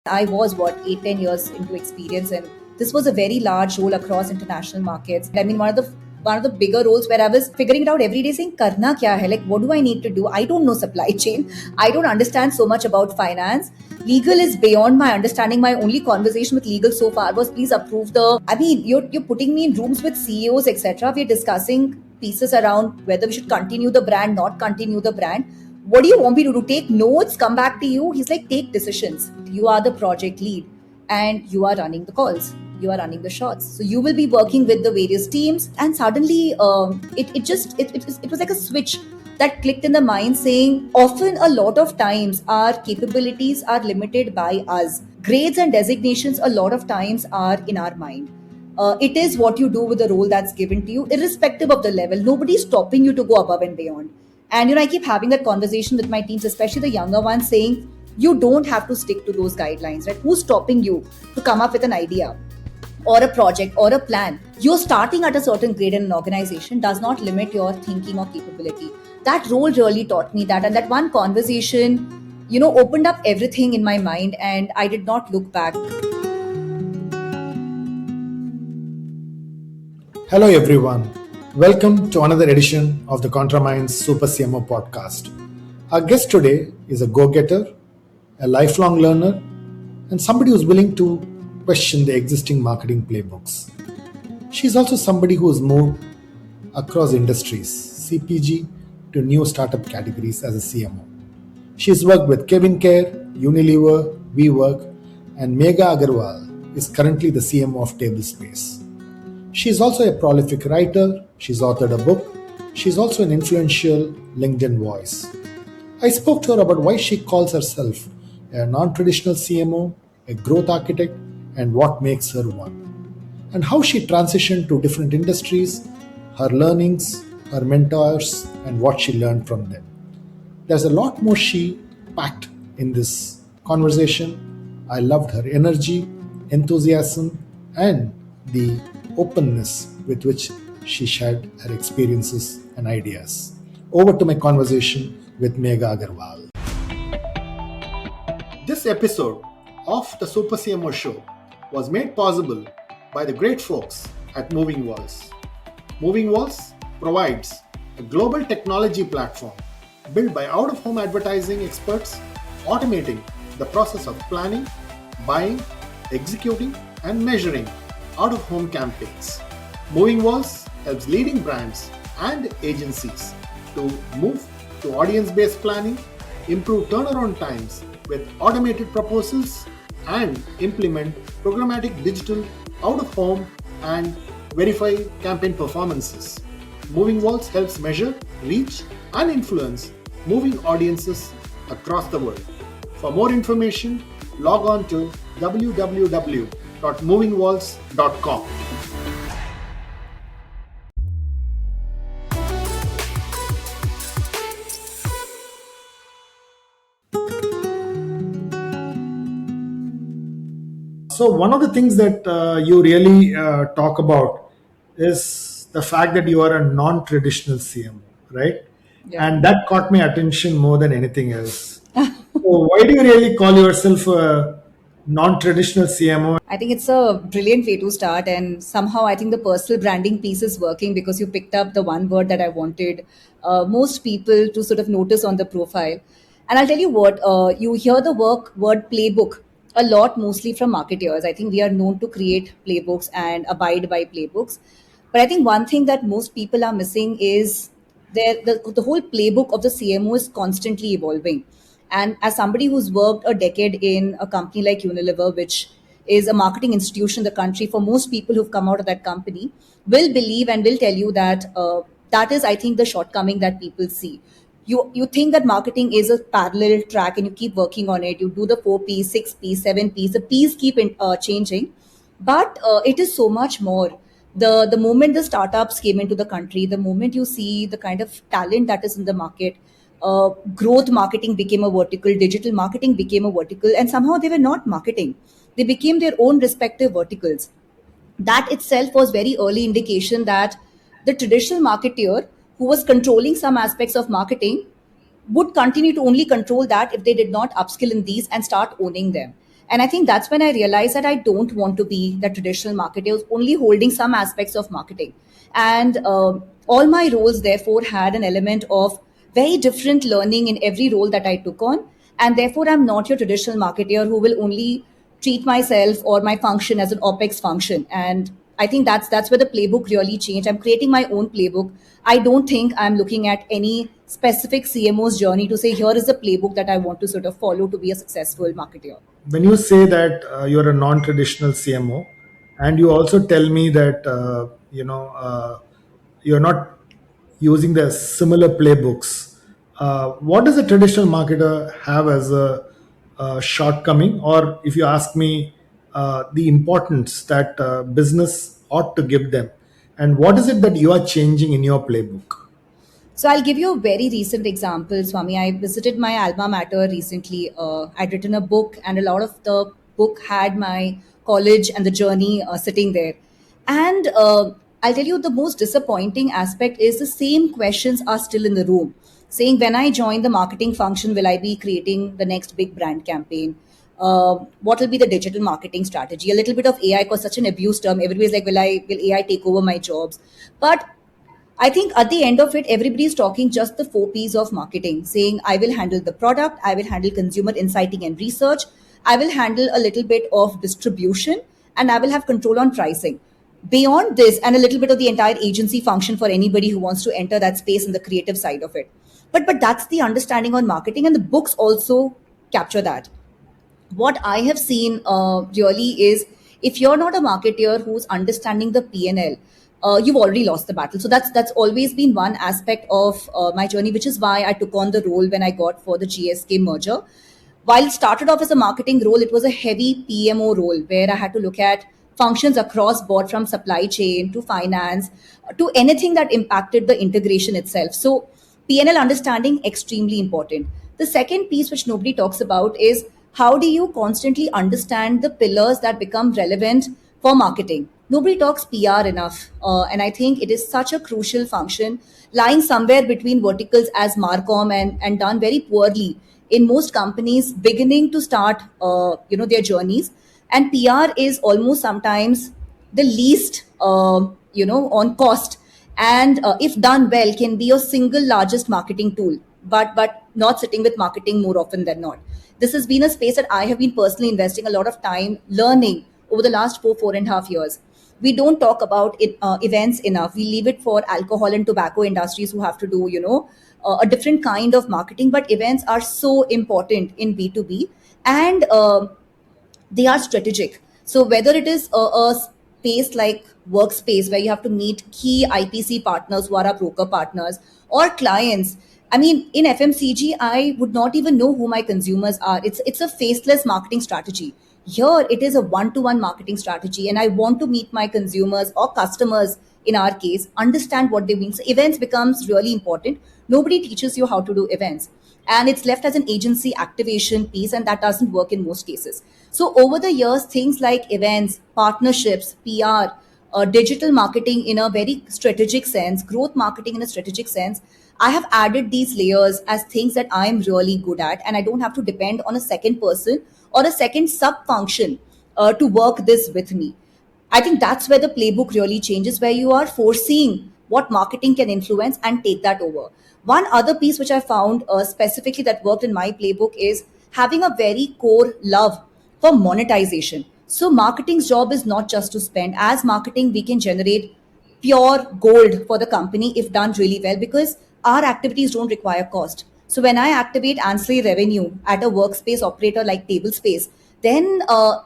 I was what 8-10 years into experience, and this was a very large role across international markets. I mean, one of the bigger roles where I was figuring it out every day, saying, "Karna kya hai? Like, what do I need to do? I don't know supply chain. I don't understand so much about finance. Legal is beyond my understanding. My only conversation with legal so far was, please approve the. I mean, you're putting me in rooms with CEOs, etc. We're discussing pieces around whether we should continue the brand, not continue the brand. What do you want me to do? Take notes, come back to you? He's like, take decisions. You are the project lead and you are running the calls. You are running the shots. So you will be working with the various teams. And suddenly it was like a switch that clicked in the mind saying, often a lot of times our capabilities are limited by us. Grades and designations a lot of times are in our mind. It is what you do with the role that's given to you, irrespective of the level. Nobody's stopping you to go above and beyond. And I keep having that conversation with my teams, especially the younger ones, saying you don't have to stick to those guidelines, right? Who's stopping you to come up with an idea or a project or a plan? You're starting at a certain grade in an organization does not limit your thinking or capability. That role really taught me that, and that one conversation, opened up everything in my mind, and I did not look back. Hello, everyone. Welcome to another edition of the ContraMinds Super CMO podcast. Our guest today is a go-getter, a lifelong learner, and somebody who's willing to question the existing marketing playbooks. She's also somebody who has moved across industries, CPG to new startup categories as a CMO. She's worked with Kevin Care, Unilever, WeWork, and Megha Agarwal is currently the CMO of Tablespace. She's also a prolific writer, she's authored a book, she's also an influential LinkedIn voice. I spoke to her about why she calls herself a non-traditional CMO, a growth architect, and what makes her one, and how she transitioned to different industries, her learnings, her mentors, and what she learned from them. There's a lot more she packed in this conversation. I loved her energy, enthusiasm, and the openness with which she shared her experiences and ideas. Over to my conversation with Megha Agarwal. This episode of the Super CMO Show was made possible by the great folks at Moving Walls. Moving Walls provides a global technology platform built by out-of-home advertising experts, automating the process of planning, buying, executing, and measuring out-of-home campaigns. Moving Walls helps leading brands and agencies to move to audience-based planning, improve turnaround times with automated proposals, and implement programmatic digital out-of-home and verify campaign performances. Moving Walls helps measure, reach, and influence moving audiences across the world. For more information, log on to www.movingwalls.com. So one of the things that you really talk about is the fact that you are a non-traditional CMO, right? Yeah. And that caught my attention more than anything else. So why do you really call yourself a non-traditional CMO? I think it's a brilliant way to start, and somehow I think the personal branding piece is working because you picked up the one word that I wanted most people to sort of notice on the profile. And I'll tell you what, you hear the word playbook a lot, mostly from marketers. I think we are known to create playbooks and abide by playbooks. But I think one thing that most people are missing is the whole playbook of the CMO is constantly evolving. And as somebody who's worked a decade in a company like Unilever, which is a marketing institution in the country, for most people who've come out of that company, will believe and will tell you that that is, I think, the shortcoming that people see. You think that marketing is a parallel track and you keep working on it. You do the 4Ps, 6Ps, 7Ps. The Ps keep changing, but it is so much more. The moment the startups came into the country, the moment you see the kind of talent that is in the market, growth marketing became a vertical, digital marketing became a vertical, and somehow they were not marketing. They became their own respective verticals. That itself was very early indication that the traditional marketeer who was controlling some aspects of marketing would continue to only control that if they did not upskill in these and start owning them. And I think that's when I realized that I don't want to be the traditional marketer who's only holding some aspects of marketing. And all my roles, therefore, had an element of very different learning in every role that I took on. And therefore, I'm not your traditional marketer who will only treat myself or my function as an OPEX function. And I think that's where the playbook really changed. I'm creating my own playbook. I don't think I'm looking at any specific CMO's journey to say, here is the playbook that I want to sort of follow to be a successful marketer. When you say that you're a non-traditional CMO, and you also tell me that you're not using the similar playbooks, what does a traditional marketer have as a shortcoming, or if you ask me, the importance that business ought to give them, and what is it that you are changing in your playbook? So I'll give you a very recent example, Swami. I visited my alma mater recently. I'd written a book, and a lot of the book had my college and the journey sitting there. And I'll tell you, the most disappointing aspect is the same questions are still in the room, saying, when I join the marketing function, will I be creating the next big brand campaign? What will be the digital marketing strategy? A little bit of AI, because such an abused term. Everybody's like, will AI take over my jobs? But I think at the end of it, everybody is talking just the four P's of marketing, saying, I will handle the product, I will handle consumer insighting and research, I will handle a little bit of distribution, and I will have control on pricing. Beyond this, and a little bit of the entire agency function for anybody who wants to enter that space in the creative side of it. But that's the understanding on marketing, and the books also capture that. What I have seen really is, if you're not a marketer who's understanding the P&L, you've already lost the battle. So that's always been one aspect of my journey, which is why I took on the role when I got for the GSK merger. While it started off as a marketing role, it was a heavy PMO role where I had to look at functions across board, from supply chain to finance to anything that impacted the integration itself. So P&L understanding extremely important. The second piece which nobody talks about is, how do you constantly understand the pillars that become relevant for marketing? Nobody talks PR enough, and I think it is such a crucial function, lying somewhere between verticals as Marcom, and done very poorly in most companies beginning to start their journeys. And PR is almost sometimes the least on cost, and if done well, can be your single largest marketing tool, but not sitting with marketing more often than not. This has been a space that I have been personally investing a lot of time learning over the last 4.5 years. We don't talk about it, events enough. We leave it for alcohol and tobacco industries who have to do a different kind of marketing. But events are so important in B2B, and they are strategic. So whether it is a space like Workspace, where you have to meet key IPC partners who are our broker partners, or clients. I mean, in FMCG, I would not even know who my consumers are. It's a faceless marketing strategy. Here, it is a one-to-one marketing strategy, and I want to meet my consumers or customers. In our case, understand what they mean. So events becomes really important. Nobody teaches you how to do events, and it's left as an agency activation piece, and that doesn't work in most cases. So over the years, things like events, partnerships, PR, digital marketing in a very strategic sense, growth marketing in a strategic sense, I have added these layers as things that I'm really good at, and I don't have to depend on a second person or a second sub function to work this with me. I think that's where the playbook really changes, where you are foreseeing what marketing can influence and take that over. One other piece which I found specifically that worked in my playbook is having a very core love for monetization. So, marketing's job is not just to spend. As marketing, we can generate pure gold for the company if done really well, because our activities don't require cost. So when I activate ancillary revenue at a workspace operator like Tablespace, then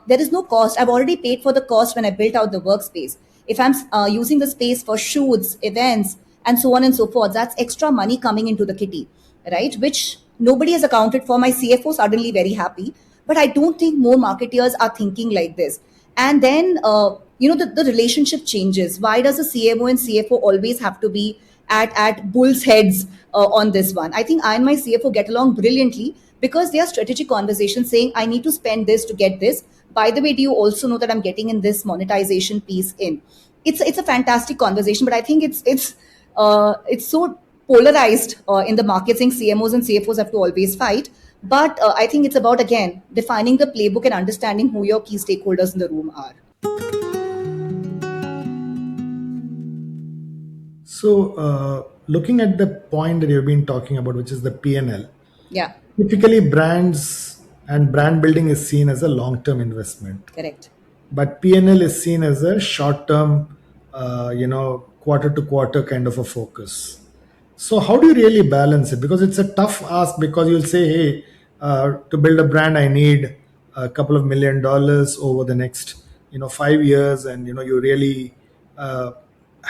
there is no cost. I've already paid for the cost when I built out the workspace. If I'm using the space for shoots, events, and so on and so forth, that's extra money coming into the kitty, right? Which nobody has accounted for. My CFO suddenly very happy, but I don't think more marketeers are thinking like this. And then the relationship changes. Why does a CMO and CFO always have to be at bull's heads on this one? I think I and my CFO get along brilliantly because they are strategic conversations saying, I need to spend this to get this. By the way, do you also know that I'm getting in this monetization piece in? It's a fantastic conversation, but I think it's so polarized in the market, saying CMOs and CFOs have to always fight. But I think it's about, again, defining the playbook and understanding who your key stakeholders in the room are. So, looking at the point that you've been talking about, which is the PNL, Yeah, typically brands and brand building is seen as a long-term investment, correct. but PNL is seen as a short-term, quarter to quarter kind of a focus. So how do you really balance it? Because it's a tough ask. Because you'll say, "Hey, to build a brand, I need a couple of $1 million over the next, 5 years," and you really uh,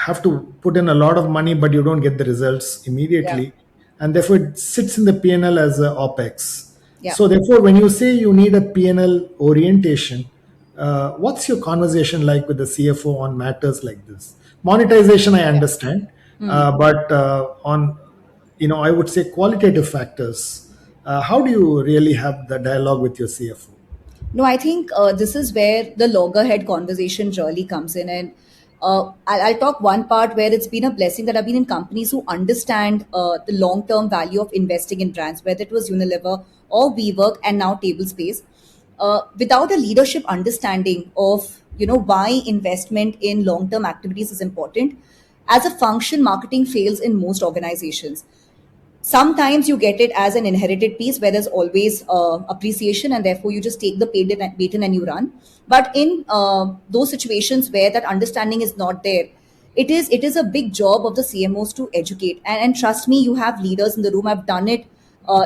have to put in a lot of money, but you don't get the results Yeah, immediately, and therefore it sits in the PNL as a OPEX. yeah. So therefore, when you say you need a PNL orientation, what's your conversation like with the CFO on matters like this? Monetization, I Yeah. understand, but on, I would say qualitative factors. How do you really have the dialogue with your CFO? No, I think this is where the loggerhead conversation really comes in. And I'll talk one part where it's been a blessing that I've been in companies who understand the long term value of investing in brands, whether it was Unilever or WeWork and now Tablespace. Without a leadership understanding of why investment in long term activities is important, as a function, marketing fails in most organizations. Sometimes you get it as an inherited piece where there's always appreciation, and therefore you just take the baton and you run. But in those situations where that understanding is not there, it is a big job of the CMOs to educate. And trust me, you have leaders in the room. I've done it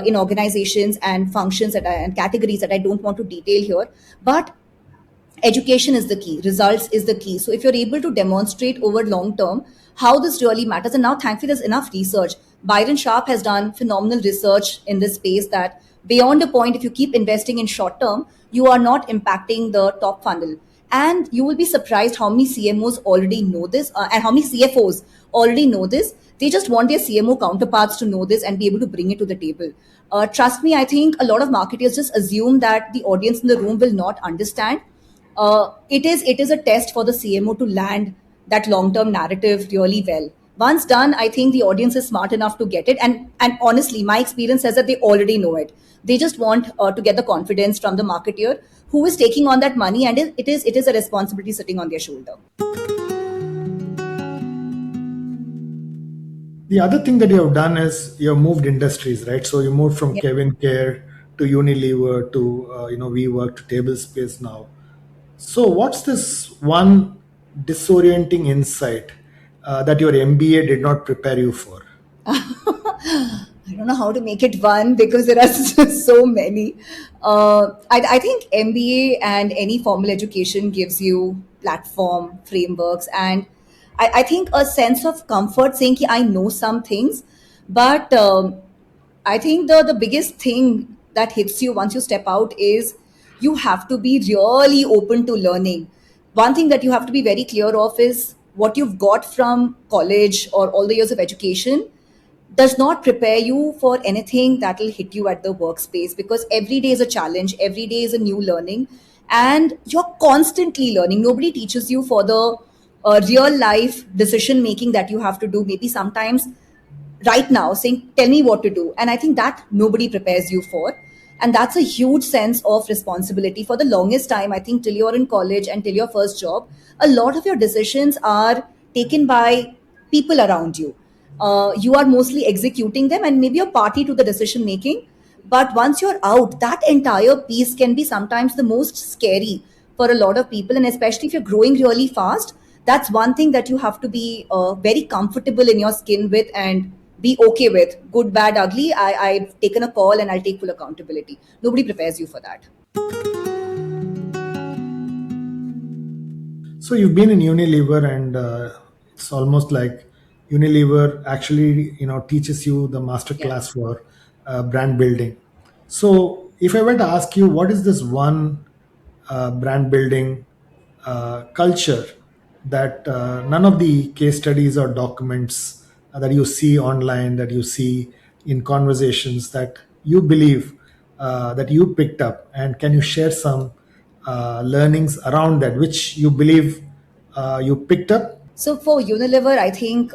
in organizations and functions and categories that I don't want to detail here. But education is the key, results is the key. So if you're able to demonstrate over long term how this really matters, and now thankfully there's enough research. Byron Sharp has done phenomenal research in this space that beyond a point, if you keep investing in short term, you are not impacting the top funnel. And you will be surprised how many CMOs already know this, and how many CFOs already know this. They just want their CMO counterparts to know this and be able to bring it to the table. Trust me, I think a lot of marketers just assume that the audience in the room will not understand. It is a test for the CMO to land that long term narrative really well. Once done, I think the audience is smart enough to get it. And honestly, my experience says that they already know it. They just want to get the confidence from the marketeer who is taking on that money, and it is a responsibility sitting on their shoulder. The other thing that you have done is you have moved industries, right? So you moved from Yeah. Kevin Care to Unilever to WeWork to Tablespace now. So what's this one disorienting insight that your MBA did not prepare you for? I don't know how to make it one because there are just so many. I think MBA and any formal education gives you platform, frameworks, and I think a sense of comfort saying ki I know some things. But I think the biggest thing that hits you once you step out is you have to be really open to learning. One thing that you have to be very clear of is what you've got from college or all the years of education does not prepare you for anything that will hit you at the workspace, because every day is a challenge, every day is a new learning, and you're constantly learning. Nobody teaches you for the real life decision making that you have to do, maybe sometimes right now saying tell me what to do, and I think that nobody prepares you for. And that's a huge sense of responsibility. For the longest time, I think till you're in college and till your first job, a lot of your decisions are taken by people around you. You are mostly executing them and maybe a party to the decision making. But once you're out, that entire piece can be sometimes the most scary for a lot of people. And especially if you're growing really fast, that's one thing that you have to be very comfortable in your skin with and be okay with. Good, bad, ugly. I've taken a call and I'll take full accountability. Nobody prepares you for that. So you've been in Unilever, and it's almost like Unilever actually, teaches you the master Yeah. class for brand building. So if I were to ask you, what is this one brand building culture that none of the case studies or documents that you see online, that you see in conversations, that you believe that you picked up, and can you share some learnings around that which you believe you picked up? So for Unilever, I think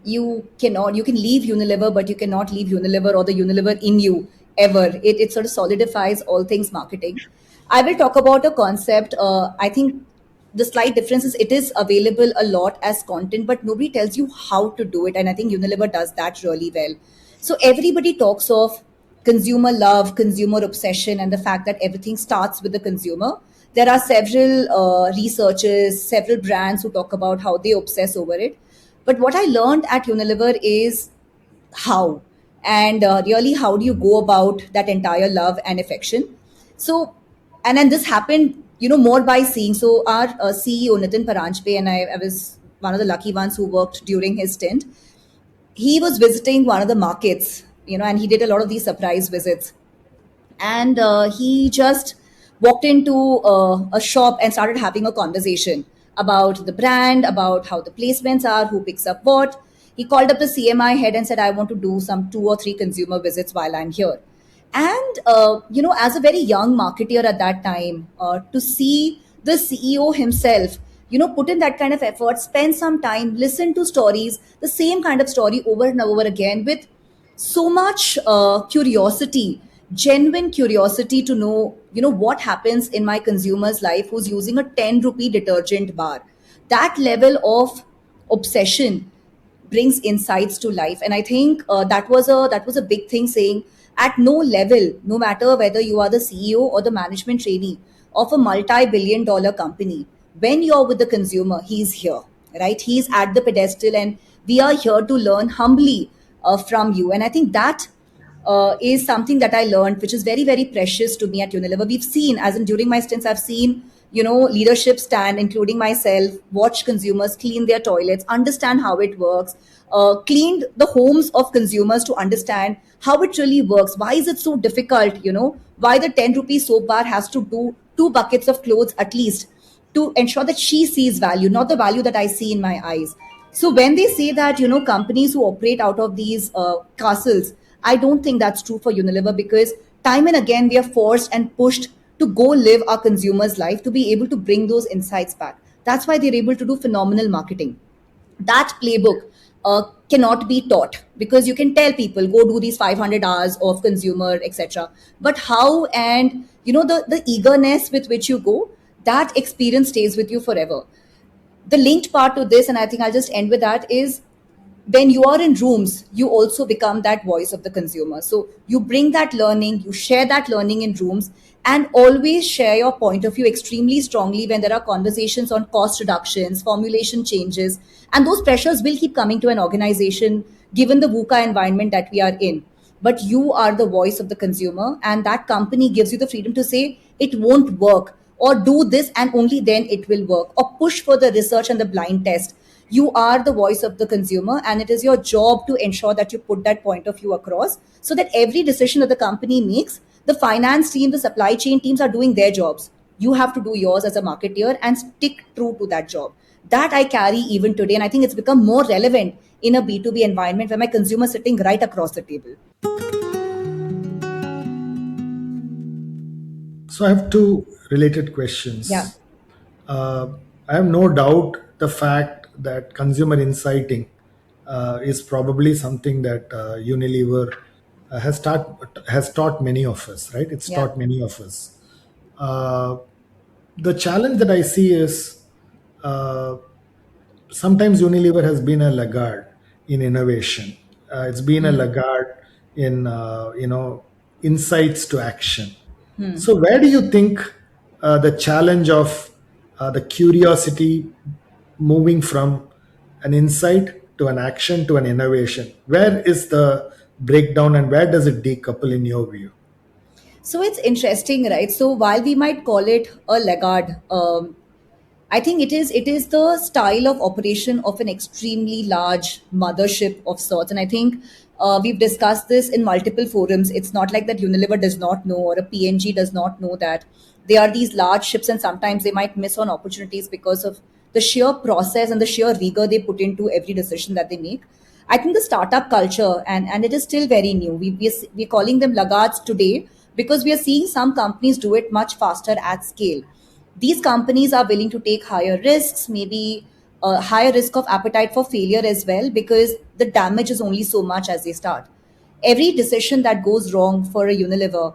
you can leave Unilever, but you cannot leave Unilever or the Unilever in you ever. It sort of solidifies all things marketing. I will talk about a concept. I think the slight difference is it is available a lot as content, but nobody tells you how to do it. And I think Unilever does that really well. So everybody talks of consumer love, consumer obsession, and the fact that everything starts with the consumer. There are several researchers, several brands who talk about how they obsess over it. But what I learned at Unilever is how, and really how do you go about that entire love and affection. So, and then this happened, more by seeing. So our CEO Nitin Paranjpe, and I was one of the lucky ones who worked during his stint. He was visiting one of the markets, and he did a lot of these surprise visits. And he just walked into a shop and started having a conversation about the brand, about how the placements are, who picks up what. He called up the CMI head and said, I want to do some 2 or 3 consumer visits while I'm here. And as a very young marketeer at that time, to see the CEO himself put in that kind of effort, spend some time, listen to stories, the same kind of story over and over again, with so much curiosity, genuine curiosity to know what happens in my consumer's life who's using a 10 rupee detergent bar. That level of obsession brings insights to life. And I think that was a big thing, saying at no level, no matter whether you are the CEO or the management trainee of a multi-billion dollar company, when you're with the consumer, he's here, right? He's at the pedestal, and we are here to learn humbly from you. And I think that is something that I learned, which is very, very precious to me at Unilever. We've seen, as in during my stints, I've seen, leadership stand, including myself, watch consumers clean their toilets, understand how it works, cleaned the homes of consumers to understand how it really works. Why is it so difficult? Why the 10 rupee soap bar has to do 2 buckets of clothes at least to ensure that she sees value, not the value that I see in my eyes. So when they say that, companies who operate out of these castles, I don't think that's true for Unilever, because time and again we are forced and pushed to go live our consumers' life to be able to bring those insights back. That's why they're able to do phenomenal marketing. That playbook cannot be taught, because you can tell people go do these 500 hours of consumer etc, but how, and the eagerness with which you go, that experience stays with you forever. The linked part to this, and I think I'll just end with that, is when you are in rooms, you also become that voice of the consumer. So you bring that learning, you share that learning in rooms, and always share your point of view extremely strongly when there are conversations on cost reductions, formulation changes, and those pressures will keep coming to an organization given the VUCA environment that we are in. But you are the voice of the consumer, and that company gives you the freedom to say it won't work, or do this and only then it will work, or push for the research and the blind test. You are the voice of the consumer, and it is your job to ensure that you put that point of view across, so that every decision that the company makes, the finance team, the supply chain teams are doing their jobs. You have to do yours as a marketeer and stick true to that job. That I carry even today, and I think it's become more relevant in a B2B environment where my consumer is sitting right across the table. So I have two related Yeah. questions. I have no doubt the fact that consumer insighting is probably something that Unilever has taught many of us, right? It's Yeah. taught many of us. Uh, the challenge that I see is uh, sometimes Unilever has been a laggard in innovation. It's been a laggard in insights to action. So where do you think the challenge of the curiosity moving from an insight to an action to an innovation, where is the breakdown and where does it decouple in your view? So it's interesting, right? So while we might call it a laggard, I think it is the style of operation of an extremely large mothership of sorts. And I think we've discussed this in multiple forums. It's not like that Unilever does not know, or a PNG does not know that they are these large ships, and sometimes they might miss on opportunities because of the sheer process and the sheer rigor they put into every decision that they make. I think the startup culture, and it is still very new. We're calling them laggards today because we are seeing some companies do it much faster at scale. These companies are willing to take higher risks, maybe a higher risk of appetite for failure as well, because the damage is only so much as they start. every decision that goes wrong for a Unilever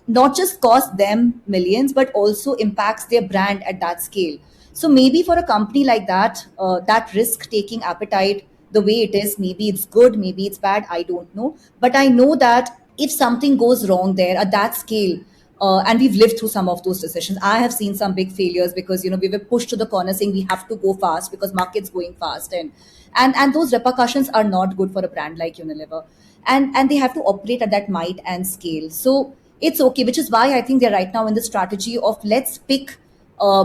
not just costs them millions, but also impacts their brand at that scale. So maybe for a company like that, that risk-taking appetite, the way it is, maybe it's good, maybe it's bad, I don't know. But I know that if something goes wrong there at that scale, and we've lived through some of those decisions. I have seen some big failures because we were pushed to the corner saying we have to go fast because market's going fast, and those repercussions are not good for a brand like Unilever, and they have to operate at that might and scale. So it's okay, which is why I think they're right now in the strategy of let's pick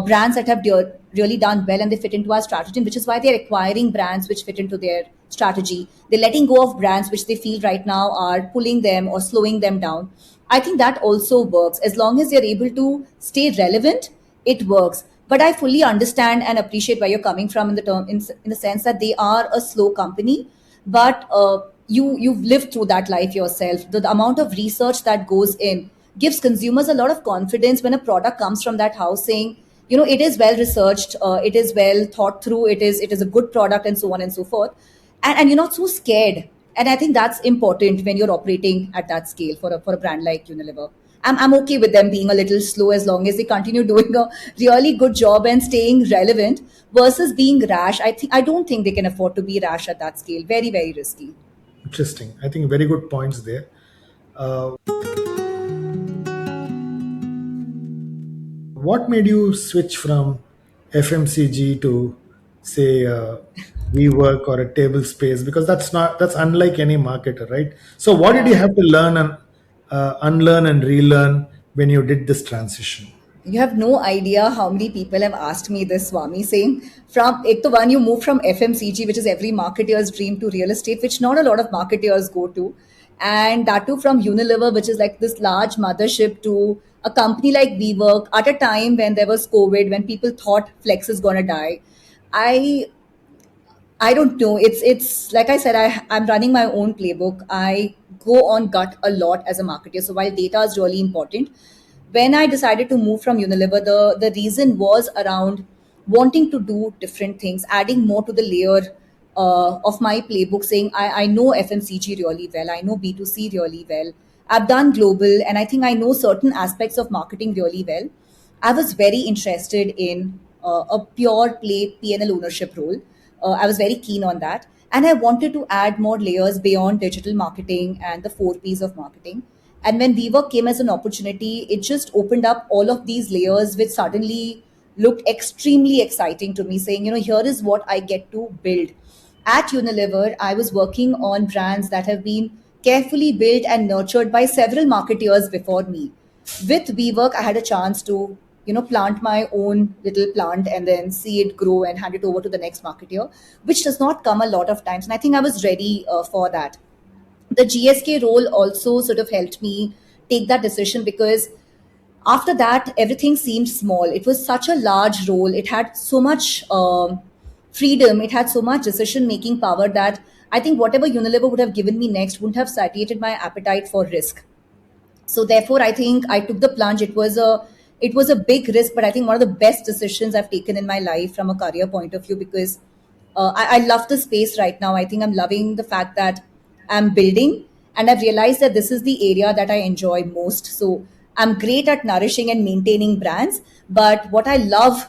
brands that have really done well and they fit into our strategy, which is why they're acquiring brands which fit into their strategy. They're letting go of brands which they feel right now are pulling them or slowing them down. I think that also works. As long as they're able to stay relevant, it works. But I fully understand and appreciate where you're coming from in the sense that they are a slow company, but you've lived through that life yourself. The amount of research that goes in gives consumers a lot of confidence when a product comes from that house saying, it is well researched, it is well thought through, it is a good product, and so on and so forth, and you're not so scared. And I think that's important when you're operating at that scale for a brand like Unilever. I'm okay with them being a little slow as long as they continue doing a really good job and staying relevant versus being rash. I don't think they can afford to be rash at that scale. Very, very risky. Interesting. I think very good points there. What made you switch from FMCG to, say, WeWork or a table space? Because that's unlike any marketer, right? So, what did you Yeah. have to learn and unlearn and relearn when you did this transition? You have no idea how many people have asked me this, Swami, saying from ek to one, you move from FMCG, which is every marketeer's dream, to real estate, which not a lot of marketeers go to. And that too from Unilever, which is like this large mothership, to a company like WeWork at a time when there was COVID, when people thought Flex is gonna die. I I don't know. It's like I said, I'm running my own playbook. I go on gut a lot as a marketer. So while data is really important, when I decided to move from Unilever, the reason was around wanting to do different things, adding more to the layer of my playbook, saying I know FMCG really well, I know B2C really well. I've done global, and I think I know certain aspects of marketing really well. I was very interested in a pure play P&L ownership role. I was very keen on that. And I wanted to add more layers beyond digital marketing and the four P's of marketing. And when WeWork came as an opportunity, it just opened up all of these layers, which suddenly looked extremely exciting to me, saying, here is what I get to build. At Unilever, I was working on brands that have been carefully built and nurtured by several marketeers before me. With WeWork, I had a chance to, plant my own little plant and then see it grow and hand it over to the next marketeer, which does not come a lot of times. And I think I was ready for that. The GSK role also sort of helped me take that decision because after that, everything seemed small. It was such a large role. It had so much freedom. It had so much decision making power that I think whatever Unilever would have given me next wouldn't have satiated my appetite for risk. So therefore, I think I took the plunge. It was a big risk, but I think one of the best decisions I've taken in my life from a career point of view because I love the space right now. I think I'm loving the fact that I'm building, and I've realized that this is the area that I enjoy most. So I'm great at nourishing and maintaining brands, but what I love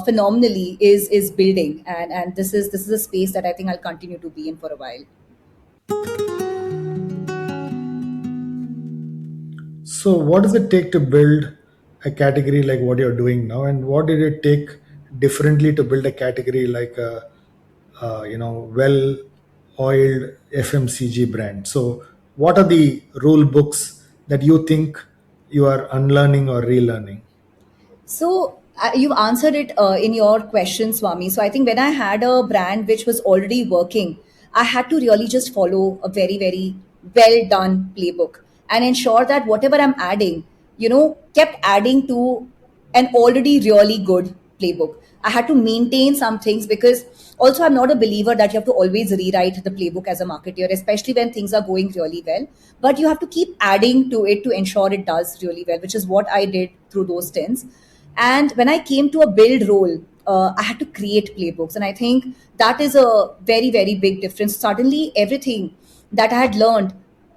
phenomenally is building, and this is a space that I think I'll continue to be in for a while. So, what does it take to build a category like what you're doing now, and what did it take differently to build a category like a well-oiled FMCG brand? So, what are the rule books that you think you are unlearning or relearning? So you've answered it in your question, Swami. So I think when I had a brand which was already working, I had to really just follow a very, very well done playbook and ensure that whatever I'm adding, kept adding to an already really good playbook. I had to maintain some things because also I'm not a believer that you have to always rewrite the playbook as a marketer, especially when things are going really well. But you have to keep adding to it to ensure it does really well, which is what I did through those stints. And when I came to a build role, I had to create playbooks. And I think that is a very, very big difference. Suddenly, everything that I had learned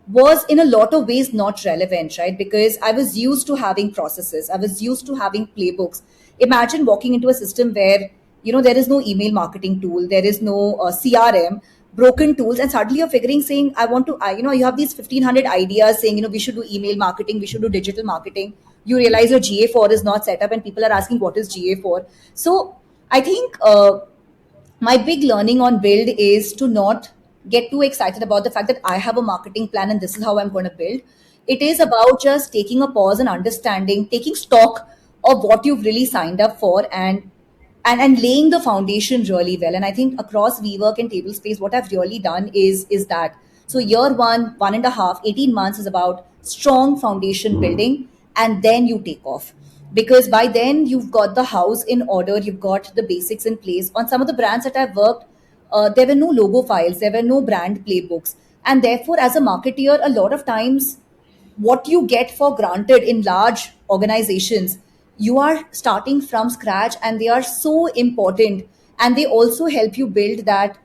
was in a lot of ways not relevant, right? Because I was used to having processes, I was used to having playbooks. Imagine walking into a system where, there is no email marketing tool, there is no CRM, broken tools, and suddenly you're figuring, saying, I want to, you have these 1,500 ideas saying, we should do email marketing, we should do digital marketing. You realize your GA4 is not set up, and people are asking, what is GA4? So I think my big learning on build is to not get too excited about the fact that I have a marketing plan and this is how I'm going to build. It is about just taking a pause and understanding, taking stock of what you've really signed up for, and laying the foundation really well. And I think across WeWork and Tablespace, what I've really done is that. So year one, 1.5, 18 months is about strong foundation building, and then you take off. Because by then you've got the house in order, you've got the basics in place. On some of the brands that I've worked, there were no logo files, there were no brand playbooks. And therefore, as a marketeer, a lot of times what you get for granted in large organizations, you are starting from scratch, and they are so important, and they also help you build that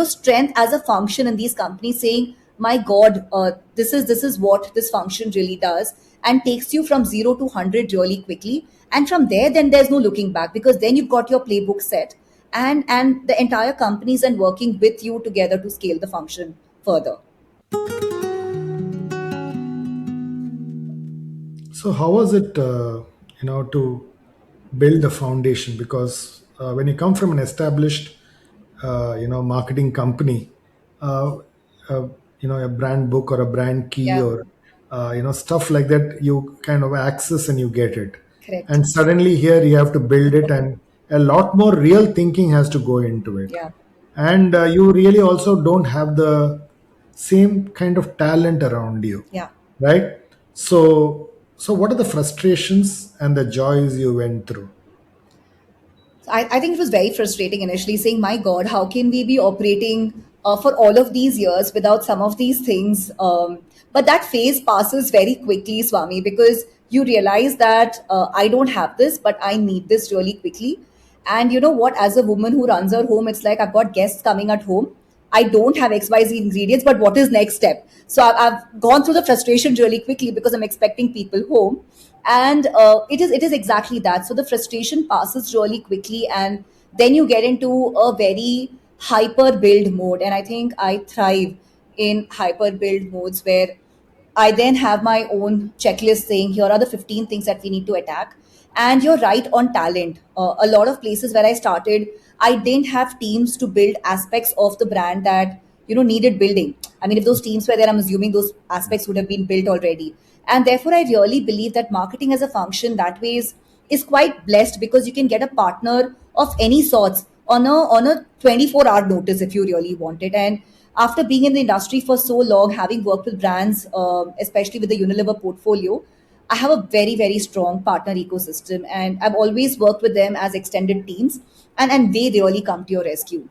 strength as a function in these companies, saying, my god, this is what this function really does, and takes you from 0 to 100 really quickly. And from there, then there's no looking back, because then you've got your playbook set, and the entire companies and working with you together to scale the function further. So how was it, to build the foundation? Because when you come from an established, marketing company, uh, uh, a brand book or a brand key Yeah, or stuff like that, you kind of access and you get it, correct. and suddenly here you have to build it, and a lot more real thinking has to go into it, Yeah. and you really also don't have the same kind of talent around you, Yeah. right? So what are the frustrations and the joys you went through? I think it was very frustrating initially, saying, my God, how can we be operating for all of these years without some of these things? But that phase passes very quickly, Swami, because you realize that I don't have this, but I need this really quickly. And you know what? As a woman who runs her home, it's like, I've got guests coming at home. I don't have XYZ ingredients, but what is next step? So I've gone through the frustration really quickly because I'm expecting people home, and it is exactly that. So the frustration passes really quickly, and then you get into a very hyper build mode. And I think I thrive in hyper build modes, where I then have my own checklist saying, here are the 15 things that we need to attack. And you're right on talent. A lot of places where I started, I didn't have teams to build aspects of the brand that needed building. I mean, if those teams were there, I'm assuming those aspects would have been built already. And therefore, I really believe that marketing as a function that way is quite blessed, because you can get a partner of any sorts on a 24-hour notice if you really want it. And after being in the industry for so long, having worked with brands, especially with the Unilever portfolio, I have a very, very strong partner ecosystem, and I've always worked with them as extended teams, and they really come to your rescue.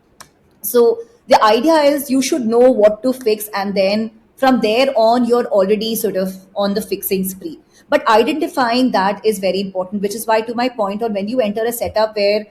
So the idea is you should know what to fix, and then from there on, you're already sort of on the fixing spree. But identifying that is very important, which is why, to my point on, when you enter a setup where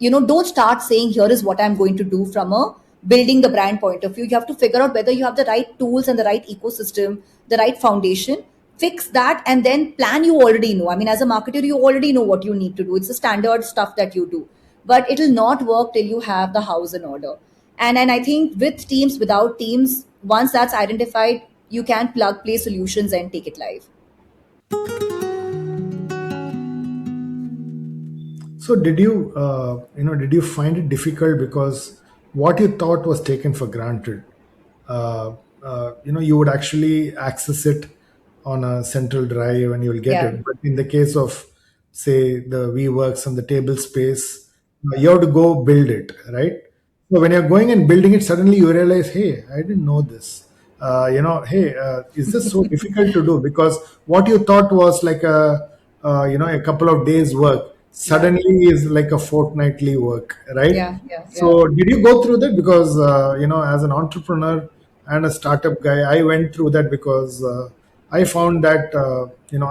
don't start saying, here is what I'm going to do from a building the brand point of view. You have to figure out whether you have the right tools and the right ecosystem, the right foundation. Fix that, and then plan. You already know, I mean, as a marketer, you already know what you need to do. It's the standard stuff that you do, but it will not work till you have the house in order. And I think with teams, without teams, once that's identified, you can plug play solutions and take it live. So did you find it difficult because what you thought was taken for granted, uh, you would actually access it on a central drive and you'll get Yeah. it. But in the case of, say, the WeWorks and the table space, you have to go build it, right? So when you're going and building it, suddenly you realize, hey, I didn't know this. Hey, is this so difficult to do? Because what you thought was like a couple of days work Yeah. suddenly is like a fortnightly work, right? Yeah. Yeah. Yeah. So did you go through that? Because as an entrepreneur and a startup guy, I went through that because I found that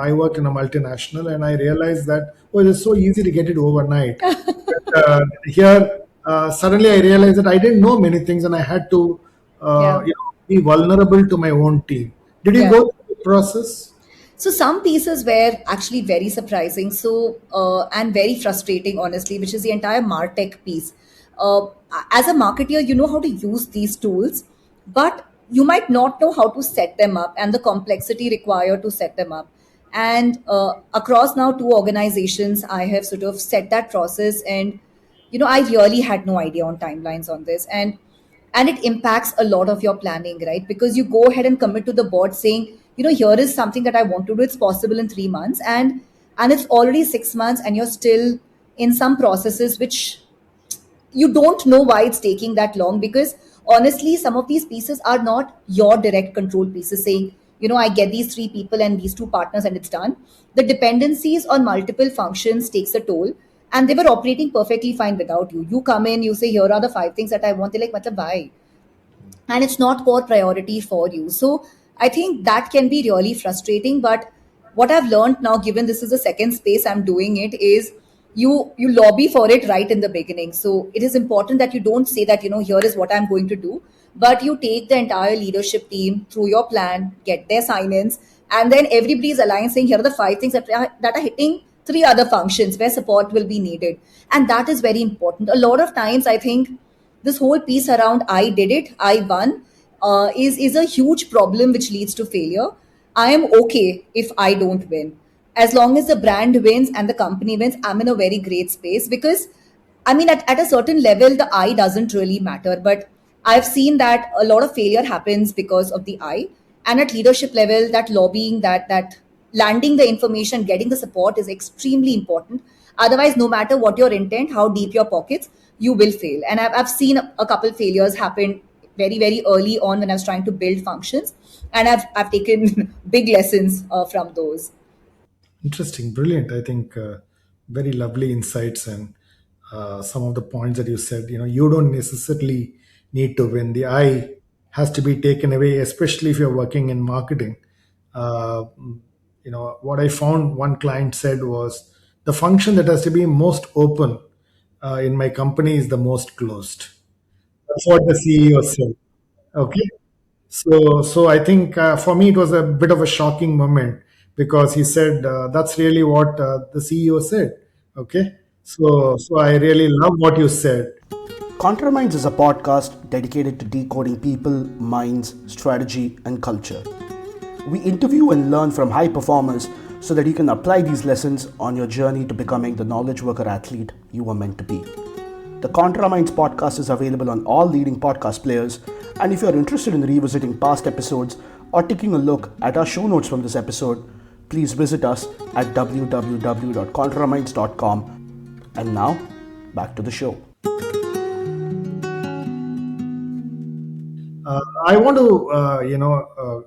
I work in a multinational, and I realized that, oh, it's so easy to get it overnight. But here, suddenly I realized that I didn't know many things, and I had to Yeah. be vulnerable to my own team. Did you Yeah. go through the process? So some pieces were actually very surprising, so and very frustrating, honestly, which is the entire Martech piece. Uh, as a marketer, you know how to use these tools, but you might not know how to set them up and the complexity required to set them up. And across now two organizations, I have sort of set that process, and I really had no idea on timelines on this, and it impacts a lot of your planning, right? Because you go ahead and commit to the board saying, here is something that I want to do, it's possible in 3 months, and it's already 6 months and you're still in some processes which you don't know why it's taking that long, because honestly some of these pieces are not your direct control pieces saying, I get these three people and these two partners and it's done. The dependencies on multiple functions takes a toll, and they were operating perfectly fine without you. You come in, you say, here are the five things that I want. They're like, matlab, why? And it's not core priority for you. So I think that can be really frustrating. But what I've learned now, given this is the second space I'm doing it, is you lobby for it right in the beginning. So it is important that you don't say that, here is what I'm going to do, but you take the entire leadership team through your plan, get their sign-ins, and then everybody is aligned saying, here are the five things that are hitting three other functions where support will be needed. And that is very important. A lot of times I think this whole piece around I did it, I won, is a huge problem which leads to failure. I am okay if I don't win. As long as the brand wins and the company wins, I'm in a very great space, because I mean, at a certain level, the I doesn't really matter. But I've seen that a lot of failure happens because of the I. And at leadership level, that lobbying, that landing the information, getting the support is extremely important. Otherwise, no matter what your intent, how deep your pockets, you will fail. And I've seen a couple failures happen very, very early on when I was trying to build functions. And I've taken big lessons from those. Interesting, brilliant. I think very lovely insights, and some of the points that you said. You don't necessarily need to win. The I has to be taken away, especially if you're working in marketing. Uh, what I found one client said was the function that has to be most open in my company is the most closed. That's what the CEO said. Okay. So I think for me it was a bit of a shocking moment because he said that's really what the CEO said. Okay, so I really love what you said. Contraminds is a podcast dedicated to decoding people, minds, strategy, and culture. We interview and learn from high performers so that you can apply these lessons on your journey to becoming the knowledge worker athlete you were meant to be. The Contraminds podcast is available on all leading podcast players, and if you are interested in revisiting past episodes or taking a look at our show notes from this episode, please visit us at www.contraminds.com. And now, back to the show. I want to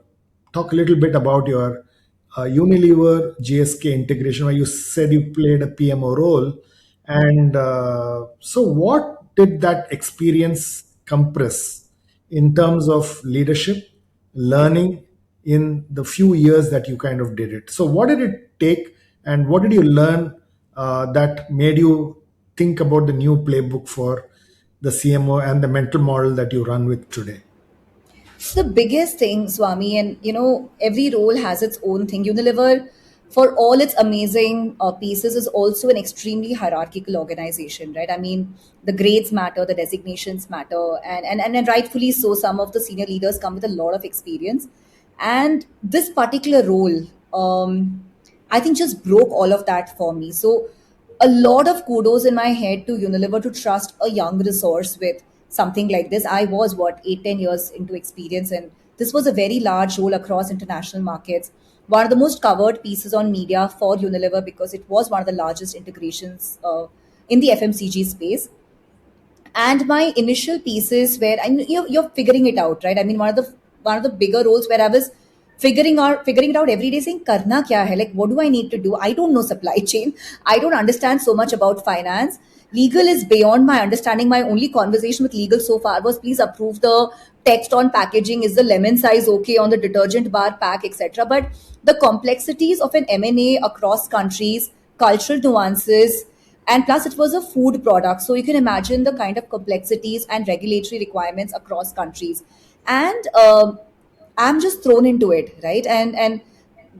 talk a little bit about your Unilever GSK integration, where you said you played a PMO role, and so what did that experience compress in terms of leadership, learning in the few years that you kind of did it? So what did it take, and what did you learn that made you think about the new playbook for the CMO and the mental model that you run with today? The biggest thing, Swami, and every role has its own thing. Unilever, for all its amazing pieces, is also an extremely hierarchical organization, right? I mean, the grades matter, the designations matter, and rightfully so. Some of the senior leaders come with a lot of experience, and this particular role, I think, just broke all of that for me. So a lot of kudos in my head to Unilever to trust a young resource with something like this. I was what, 8, 10 years into experience, and this was a very large role across international markets. One of the most covered pieces on media for Unilever, because it was one of the largest integrations in the FMCG space. And my initial pieces where you're figuring it out, right? I mean, one of the bigger roles where I was figuring it out every day, saying karna kya hai, like what do I need to do? I don't know supply chain, I don't understand so much about finance, legal is beyond my understanding. My only conversation with legal so far was, please approve the text on packaging, is the lemon size okay on the detergent bar pack, etc. But the complexities of an M&A across countries, cultural nuances, and plus it was a food product, so you can imagine the kind of complexities and regulatory requirements across countries. and I'm just thrown into it, right? And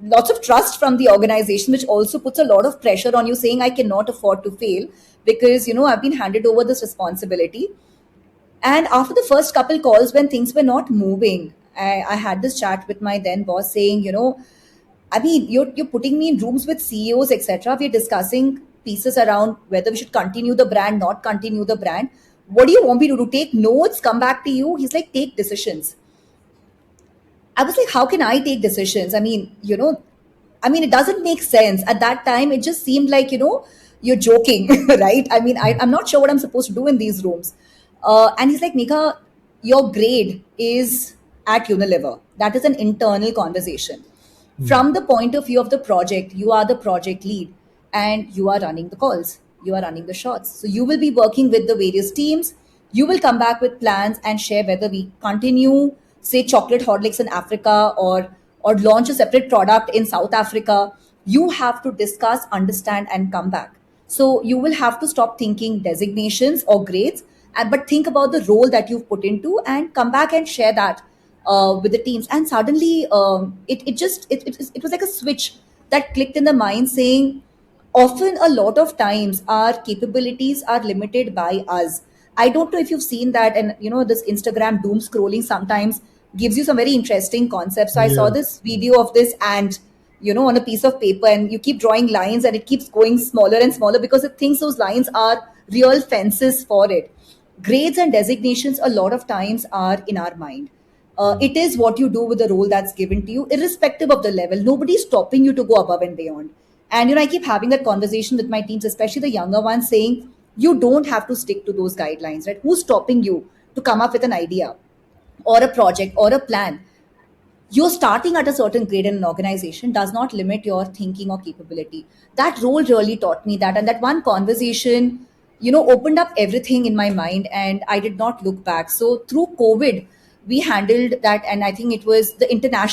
lots of trust from the organization, which also puts a lot of pressure on you, saying I cannot afford to fail because I've been handed over this responsibility. And after the first couple calls, when things were not moving, I had this chat with my then boss saying, I mean, you're putting me in rooms with CEOs, etc. We're discussing pieces around whether we should continue the brand, not continue the brand. What do you want me to do? Take notes, come back to you? He's like, take decisions. I was like, how can I take decisions? It doesn't make sense. At that time, it just seemed like, you're joking, right? I'm not sure what I'm supposed to do in these rooms. And he's like, Mika, your grade is at Unilever. That is an internal conversation. From the point of view of the project, you are the project lead and you are running the calls, you are running the shots. So you will be working with the various teams. You will come back with plans and share whether we continue, say, chocolate Horlicks in Africa or launch a separate product in South Africa. You have to discuss, understand, and come back. So you will have to stop thinking designations or grades, but think about the role that you've put into and come back and share that with the teams. And suddenly, it was like a switch that clicked in the mind, saying, often a lot of times our capabilities are limited by us. I don't know if you've seen that, and this Instagram doom scrolling sometimes gives you some very interesting concepts. So I saw Yeah. this video of this ant, on a piece of paper, and you keep drawing lines and it keeps going smaller and smaller because it thinks those lines are real fences for it. Grades and designations a lot of times are in our mind. It is what you do with the role that's given to you, irrespective of the level. Nobody's stopping you to go above and beyond. And I keep having that conversation with my teams, especially the younger ones, saying you don't have to stick to those guidelines, right? Who's stopping you to come up with an idea or a project or a plan? You're starting at a certain grade in an organization does not limit your thinking or capability. That role really taught me that, and that one conversation opened up everything in my mind, and I did not look back. So through COVID, we handled that, and I think it was the entire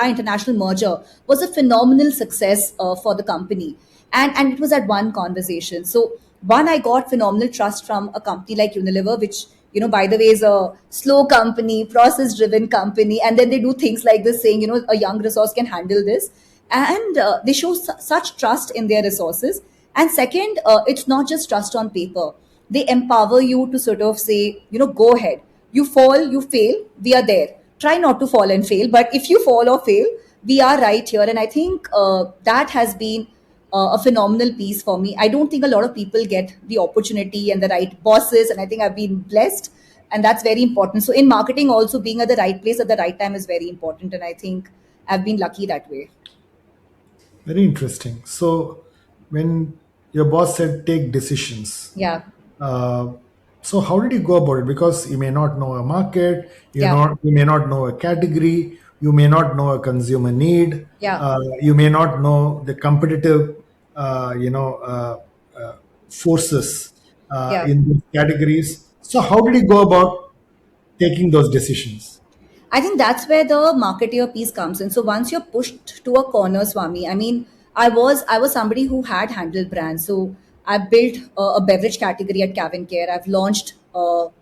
international merger was a phenomenal success for the company, and it was at one conversation. So one, I got phenomenal trust from a company like Unilever, which by the way is a slow company, process driven company, and then they do things like this, saying a young resource can handle this, and they show such trust in their resources. And second, it's not just trust on paper. They empower you to sort of say, go ahead. You fall, you fail, we are there. Try not to fall and fail, but if you fall or fail, we are right here. And I think that has been a phenomenal piece for me. I don't think a lot of people get the opportunity and the right bosses, and I think I've been blessed, and that's very important. So in marketing, also being at the right place at the right time is very important, and I think I've been lucky that way. Very interesting. So, when your boss said take decisions, Yeah, uh, so how did you go about it? Because you may not know a market, yeah, you may not know a category, you may not know a consumer need, yeah, you may not know the competitive, forces yeah. in these categories. So, how did you go about taking those decisions? I think that's where the marketeer piece comes in. So once you're pushed to a corner, Swami, I was somebody who had handled brands. So I built a beverage category at Cavin Care. I've launched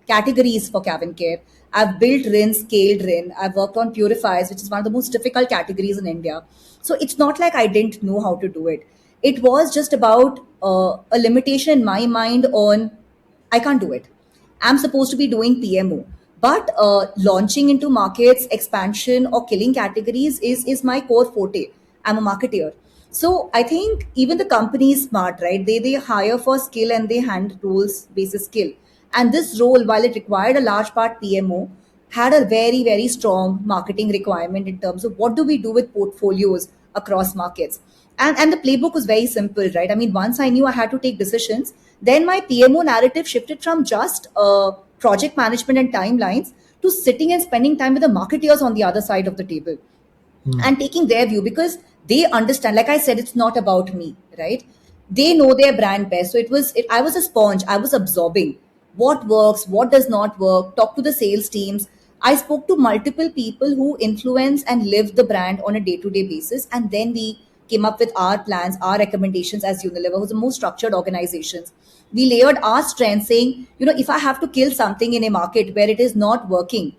categories for Cavin Care. I've built Rin, scaled Rin. I've worked on purifiers, which is one of the most difficult categories in India. So it's not like I didn't know how to do it. It was just about a limitation in my mind on I can't do it. I'm supposed to be doing PMO. But launching into markets, expansion, or killing categories is my core forte. I'm a marketeer. So I think even the company is smart, right? They hire for skill and they hand roles basis skill. And this role, while it required a large part PMO, had a very, very strong marketing requirement in terms of what do we do with portfolios across markets. And the playbook was very simple, right? I mean, once I knew I had to take decisions, then my PMO narrative shifted from just project management and timelines to sitting and spending time with the marketeers on the other side of the table and taking their view, because they understand, like I said, it's not about me, right? They know their brand best. So I was a sponge. I was absorbing what works, what does not work, talk to the sales teams. I spoke to multiple people who influence and live the brand on a day to day basis, and then we came up with our plans, our recommendations as Unilever, who's the most structured organizations. We layered our strengths saying, if I have to kill something in a market where it is not working,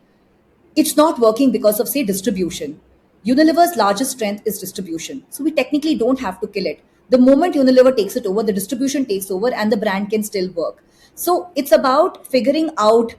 it's not working because of, say, distribution. Unilever's largest strength is distribution. So we technically don't have to kill it. The moment Unilever takes it over, the distribution takes over and the brand can still work. So it's about figuring out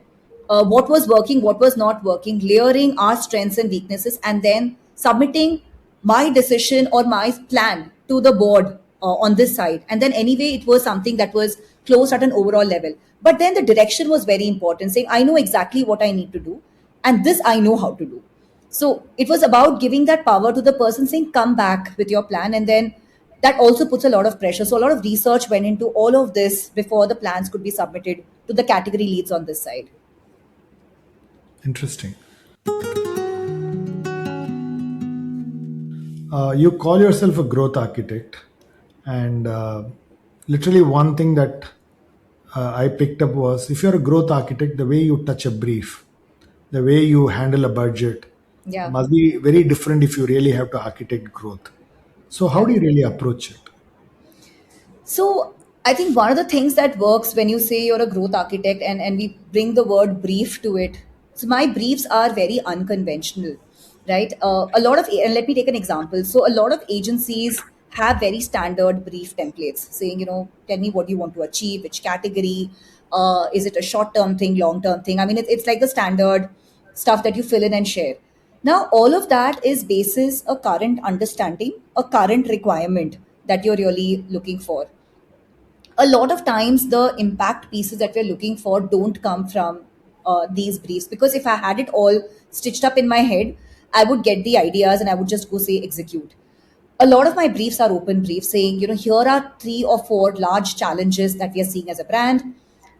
what was working, what was not working, layering our strengths and weaknesses, and then submitting my decision or my plan to the board on this side. And then anyway, it was something that was closed at an overall level. But then the direction was very important, saying, I know exactly what I need to do, and this I know how to do. So it was about giving that power to the person, saying, come back with your plan. And then that also puts a lot of pressure. So a lot of research went into all of this before the plans could be submitted to the category leads on this side. Interesting. You call yourself a growth architect, and literally one thing that I picked up was, if you're a growth architect, the way you touch a brief, the way you handle a budget Yeah. must be very different if you really have to architect growth. So, how do you really approach it? So I think one of the things that works when you say you're a growth architect and we bring the word brief to it. So my briefs are very unconventional, right? A lot of, and let me take an example. So a lot of agencies have very standard brief templates saying, tell me what you want to achieve, which category, is it a short-term thing, long-term thing? I mean, it's like the standard stuff that you fill in and share. Now, all of that is basis a current understanding, a current requirement that you're really looking for. A lot of times the impact pieces that we're looking for don't come from these briefs, because if I had it all stitched up in my head, I would get the ideas and I would just go say execute. A lot of my briefs are open briefs saying, here are 3 or 4 large challenges that we are seeing as a brand,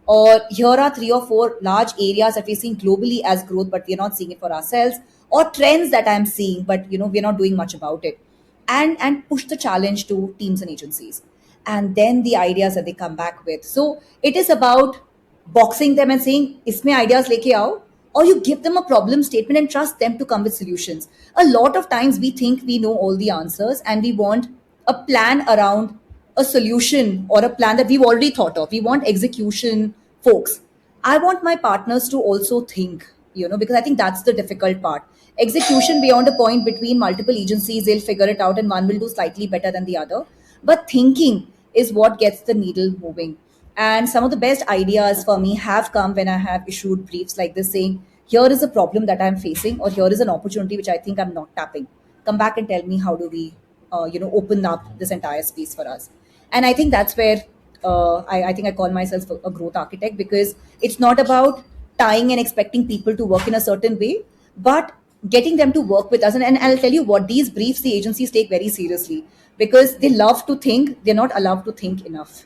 or here are 3 or 4 large areas that we're seeing globally as growth, but we're not seeing it for ourselves, or trends that I'm seeing, but we're not doing much about it, and push the challenge to teams and agencies, and then the ideas that they come back with. So it is about boxing them and saying, isme ideas leke aao, or you give them a problem statement and trust them to come with solutions. A lot of times we think we know all the answers and we want a plan around a solution or a plan that we've already thought of. We want execution folks. I want my partners to also think, because I think that's the difficult part. Execution beyond a point between multiple agencies, they'll figure it out and one will do slightly better than the other. But thinking is what gets the needle moving. And some of the best ideas for me have come when I have issued briefs like this saying, here is a problem that I'm facing, or here is an opportunity which I think I'm not tapping. Come back and tell me, how do we, open up this entire space for us? And I think that's where I think I call myself a growth architect, because it's not about tying and expecting people to work in a certain way, but getting them to work with us. And I'll tell you what, these briefs the agencies take very seriously because they love to think, they're not allowed to think enough.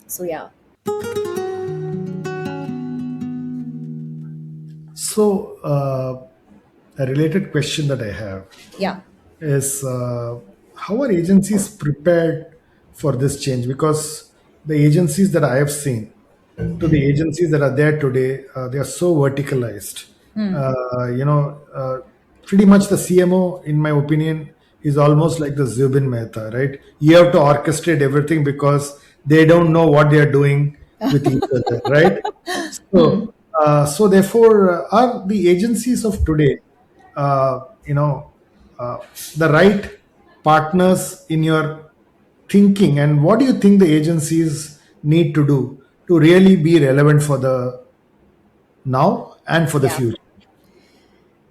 So, yeah. So, a related question that I have Yeah. is, how are agencies prepared for this change? Because the agencies that I have seen to the agencies that are there today, they are so verticalized. Pretty much the CMO, in my opinion, is almost like the Zubin Mehta, right? You have to orchestrate everything because they don't know what they are doing with each other, right? So therefore, are the agencies of today, the right partners in your thinking, and what do you think the agencies need to do to really be relevant for the now and for the Yeah. future?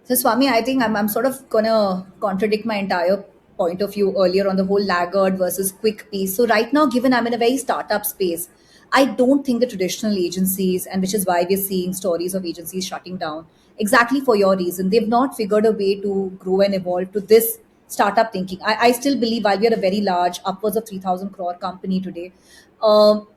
So, Swami, I think I'm sort of going to contradict my entire point of view earlier on the whole laggard versus quick piece. So, right now, given I'm in a very startup space, I don't think the traditional agencies, and which is why we're seeing stories of agencies shutting down, exactly for your reason. They've not figured a way to grow and evolve to this startup thinking. I still believe while we are a very large, upwards of 3,000 crore company today, um,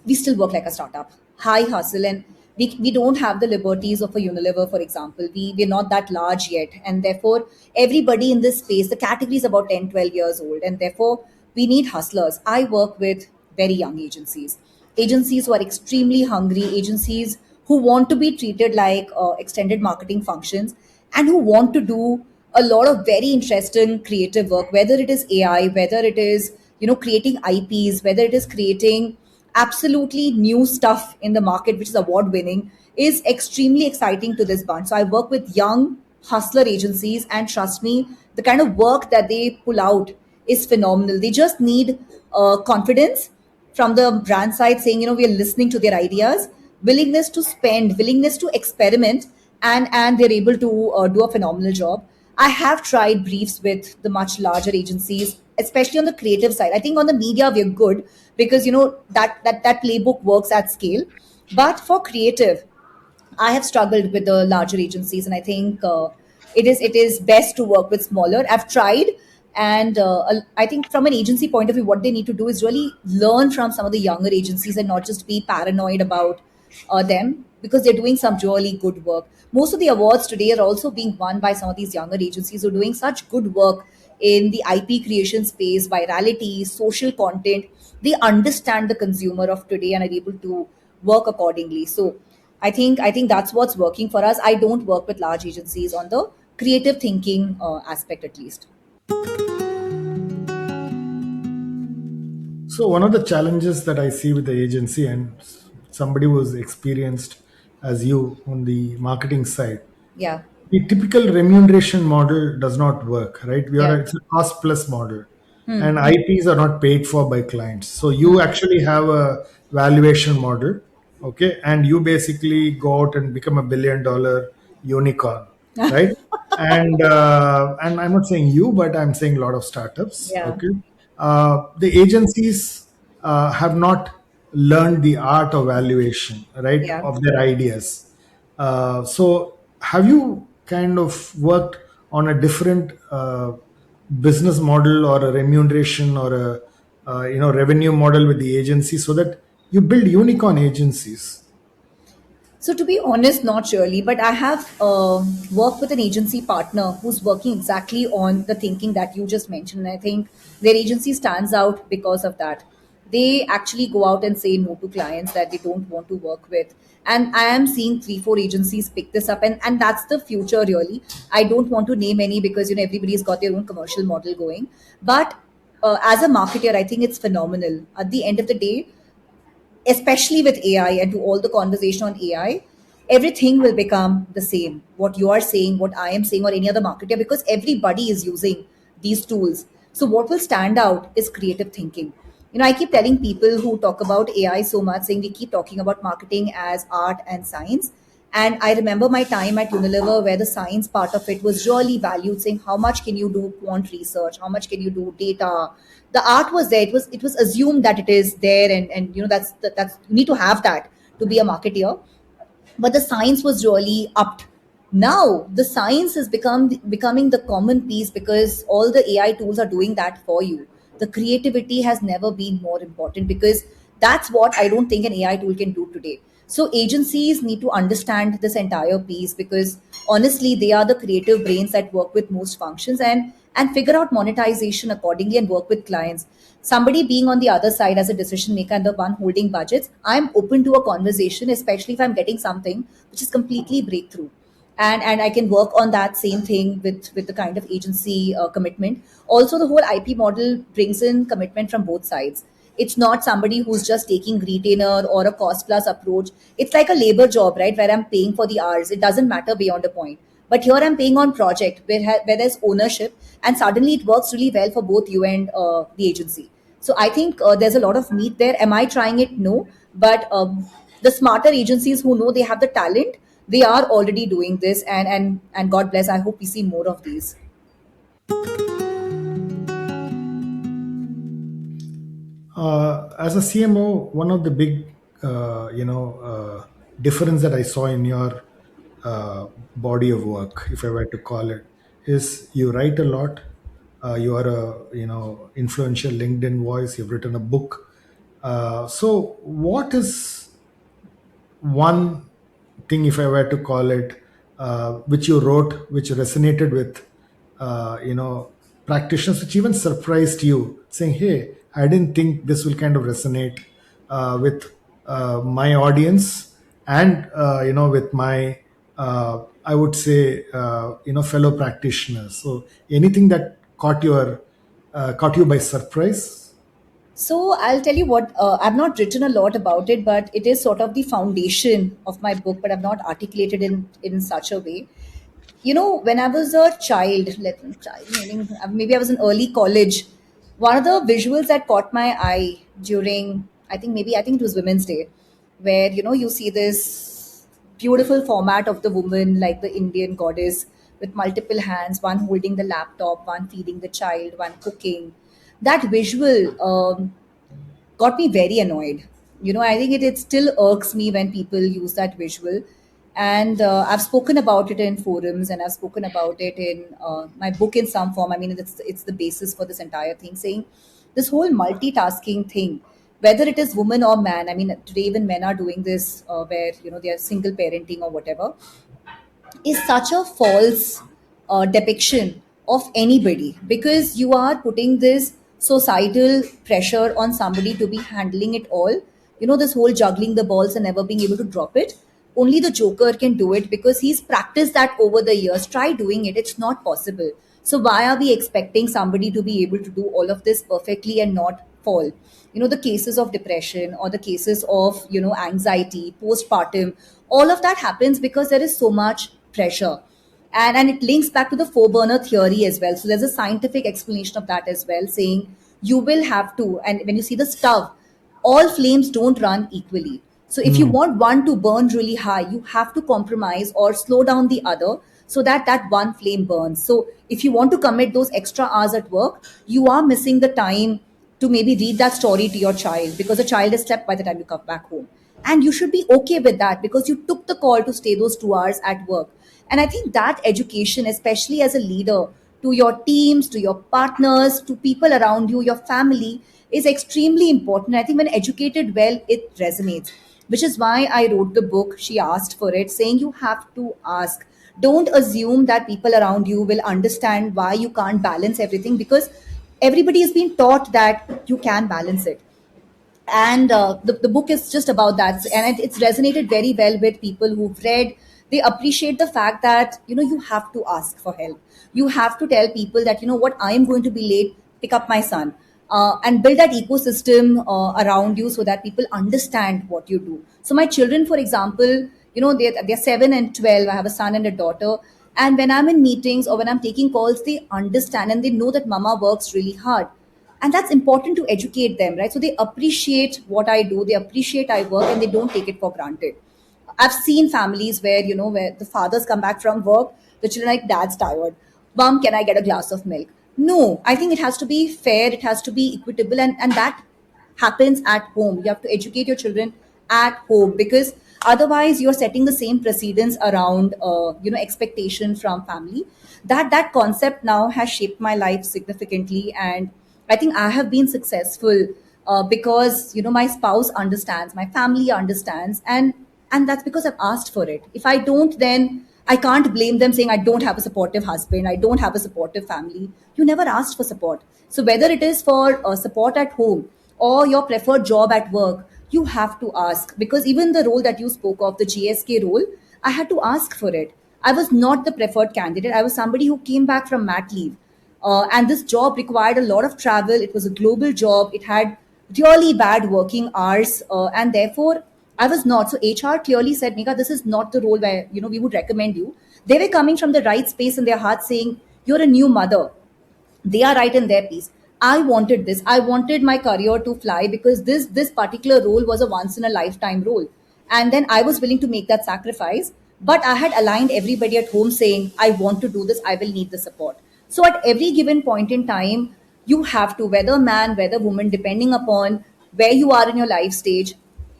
we still work like a startup, high hustle, and we don't have the liberties of a Unilever, for example. We're not that large yet, and therefore everybody in this space, the category is about 10, 12 years old, and therefore we need hustlers. I work with very young agencies who are extremely hungry, agencies who want to be treated like extended marketing functions, and who want to do a lot of very interesting creative work, whether it is AI, whether it is, creating IPs, whether it is creating absolutely new stuff in the market, which is award winning, is extremely exciting to this bunch. So I work with young hustler agencies, and trust me, the kind of work that they pull out is phenomenal. They just need confidence from the brand side, saying, we are listening to their ideas, willingness to spend, willingness to experiment, and they're able to do a phenomenal job. I have tried briefs with the much larger agencies, especially on the creative side. I think on the media we're good because that playbook works at scale. But for creative, I have struggled with the larger agencies, and I think it is best to work with smaller. I've tried, and I think from an agency point of view, what they need to do is really learn from some of the younger agencies and not just be paranoid about them, because they're doing some really good work. Most of the awards today are also being won by some of these younger agencies who are doing such good work in the IP creation space, virality, social content. They understand the consumer of today and are able to work accordingly. So I think that's what's working for us. I don't work with large agencies on the creative thinking aspect, at least. So one of the challenges that I see with the agency, and somebody who's experienced as you on the marketing side, Yeah, the typical remuneration model does not work, right? yeah. It's a cost plus model, and IPs are not paid for by clients. So you actually have a valuation model, okay, and you basically go out and become $1 billion unicorn, right? And I'm not saying you, but I'm saying a lot of startups, Yeah. okay. The agencies have not learned the art of valuation, right, Yeah. of their ideas. So, have you kind of worked on a different business model or a remuneration or a revenue model with the agency so that you build unicorn agencies? So, to be honest, not really, but I have worked with an agency partner who's working exactly on the thinking that you just mentioned. And I think their agency stands out because of that. They actually go out and say no to clients that they don't want to work with. And I am seeing three, four agencies pick this up, and that's the future, really. I don't want to name any because everybody's got their own commercial model going. But as a marketer, I think it's phenomenal. At the end of the day, especially with AI and to all the conversation on AI, everything will become the same. What you are saying, what I am saying, or any other marketer, because everybody is using these tools. So, what will stand out is creative thinking. I keep telling people who talk about AI so much, saying we keep talking about marketing as art and science. And I remember my time at Unilever where the science part of it was really valued, saying how much can you do quant research, how much can you do data. The art was there. It was assumed that it is there, and that's you need to have that to be a marketeer. But the science was really upped. Now the science is becoming the common piece because all the AI tools are doing that for you. The creativity has never been more important because that's what I don't think an AI tool can do today. So agencies need to understand this entire piece because honestly they are the creative brains that work with most functions and figure out monetization accordingly and work with clients. Somebody being on the other side as a decision maker and the one holding budgets, I'm open to a conversation, especially if I'm getting something which is completely breakthrough. And I can work on that same thing with the kind of agency commitment. Also, the whole IP model brings in commitment from both sides. It's not somebody who's just taking retainer or a cost plus approach. It's like a labor job, right, where I'm paying for the hours. It doesn't matter beyond a point. But here I'm paying on project where there's ownership, and suddenly it works really well for both you and the agency. So I think there's a lot of meat there. Am I trying it? No. But the smarter agencies who know they have the talent, they are already doing this, and God bless. I hope we see more of these. As a CMO, one of the big, difference that I saw in your body of work, if I were to call it, is you write a lot. You are a influential LinkedIn voice. You've written a book. So, what is one thing, if I were to call it, which you wrote, which resonated with, practitioners, which even surprised you, saying, "Hey, I didn't think this will kind of resonate with my audience and with my I would say, fellow practitioners. So anything that caught you by surprise? So I'll tell you what, I've not written a lot about it, but it is sort of the foundation of my book, but I've not articulated in such a way. You know, when I was a child, meaning maybe I was in early college, one of the visuals that caught my eye during, I think it was Women's Day, where, you know, you see this beautiful format of the woman, like the Indian goddess, with multiple hands, one holding the laptop, one feeding the child, one cooking. That visual got me very annoyed. You know, I think it still irks me when people use that visual. And I've spoken about it in forums, and I've spoken about it in my book in some form. I mean, it's the basis for this entire thing, saying this whole multitasking thing, whether it is woman or man. I mean, today even men are doing this, where, you know, they are single parenting or whatever, is such a false depiction of anybody, because you are putting this societal pressure on somebody to be handling it all. You know, this whole juggling the balls and never being able to drop it. Only the Joker can do it because he's practiced that over the years. Try doing it, it's not possible. So, why are we expecting somebody to be able to do all of this perfectly and not fall? You know, the cases of depression or the cases of, you know, anxiety, postpartum, all of that happens because there is so much pressure. And it links back to the four burner theory as well. So there's a scientific explanation of that as well, saying you will have to, and when you see the stove, all flames don't run equally. So if you want one to burn really high, you have to compromise or slow down the other, so that that one flame burns. So if you want to commit those extra hours at work, you are missing the time to maybe read that story to your child, because the child is slept by the time you come back home. And you should be okay with that, because you took the call to stay those 2 hours at work. And I think that education, especially as a leader, to your teams, to your partners, to people around you, your family, is extremely important. I think when educated well, it resonates, which is why I wrote the book. She asked for it, saying you have to ask. Don't assume that people around you will understand why you can't balance everything, because everybody has been taught that you can balance it. And the book is just about that, and it's resonated very well with people who've read. They appreciate the fact that, you know, you have to ask for help. You have to tell people that, you know what, I am going to be late, pick up my son. And build that ecosystem around you, so that people understand what you do. So my children, for example, you know, they're 7 and 12. I have a son and a daughter. And when I'm in meetings or when I'm taking calls, they understand and they know that mama works really hard. And that's important to educate them, right? So they appreciate what I do, they appreciate I work, and they don't take it for granted. I've seen families where, you know, where the fathers come back from work, the children are like, dad's tired, mom, can I get a glass of milk? No, I think it has to be fair, it has to be equitable, and that happens at home. You have to educate your children at home, because otherwise you're setting the same precedents around, you know, expectation from family. That concept now has shaped my life significantly, and I think I have been successful because, you know, my spouse understands, my family understands, and that's because I've asked for it. If I don't, then I can't blame them, saying I don't have a supportive husband, I don't have a supportive family. You never asked for support. So whether it is for support at home or your preferred job at work, you have to ask, because even the role that you spoke of, the GSK role, I had to ask for it. I was not the preferred candidate. I was somebody who came back from mat leave. And this job required a lot of travel. It was a global job. It had really bad working hours. And therefore, I was not. So HR clearly said, Mika, this is not the role where, you know, we would recommend you. They were coming from the right space in their heart, saying, you're a new mother. They are right in their piece. I wanted this. I wanted my career to fly, because this particular role was a once in a lifetime role. And then I was willing to make that sacrifice. But I had aligned everybody at home, saying, I want to do this, I will need the support. So at every given point in time, you have to, whether man, whether woman, depending upon where you are in your life stage,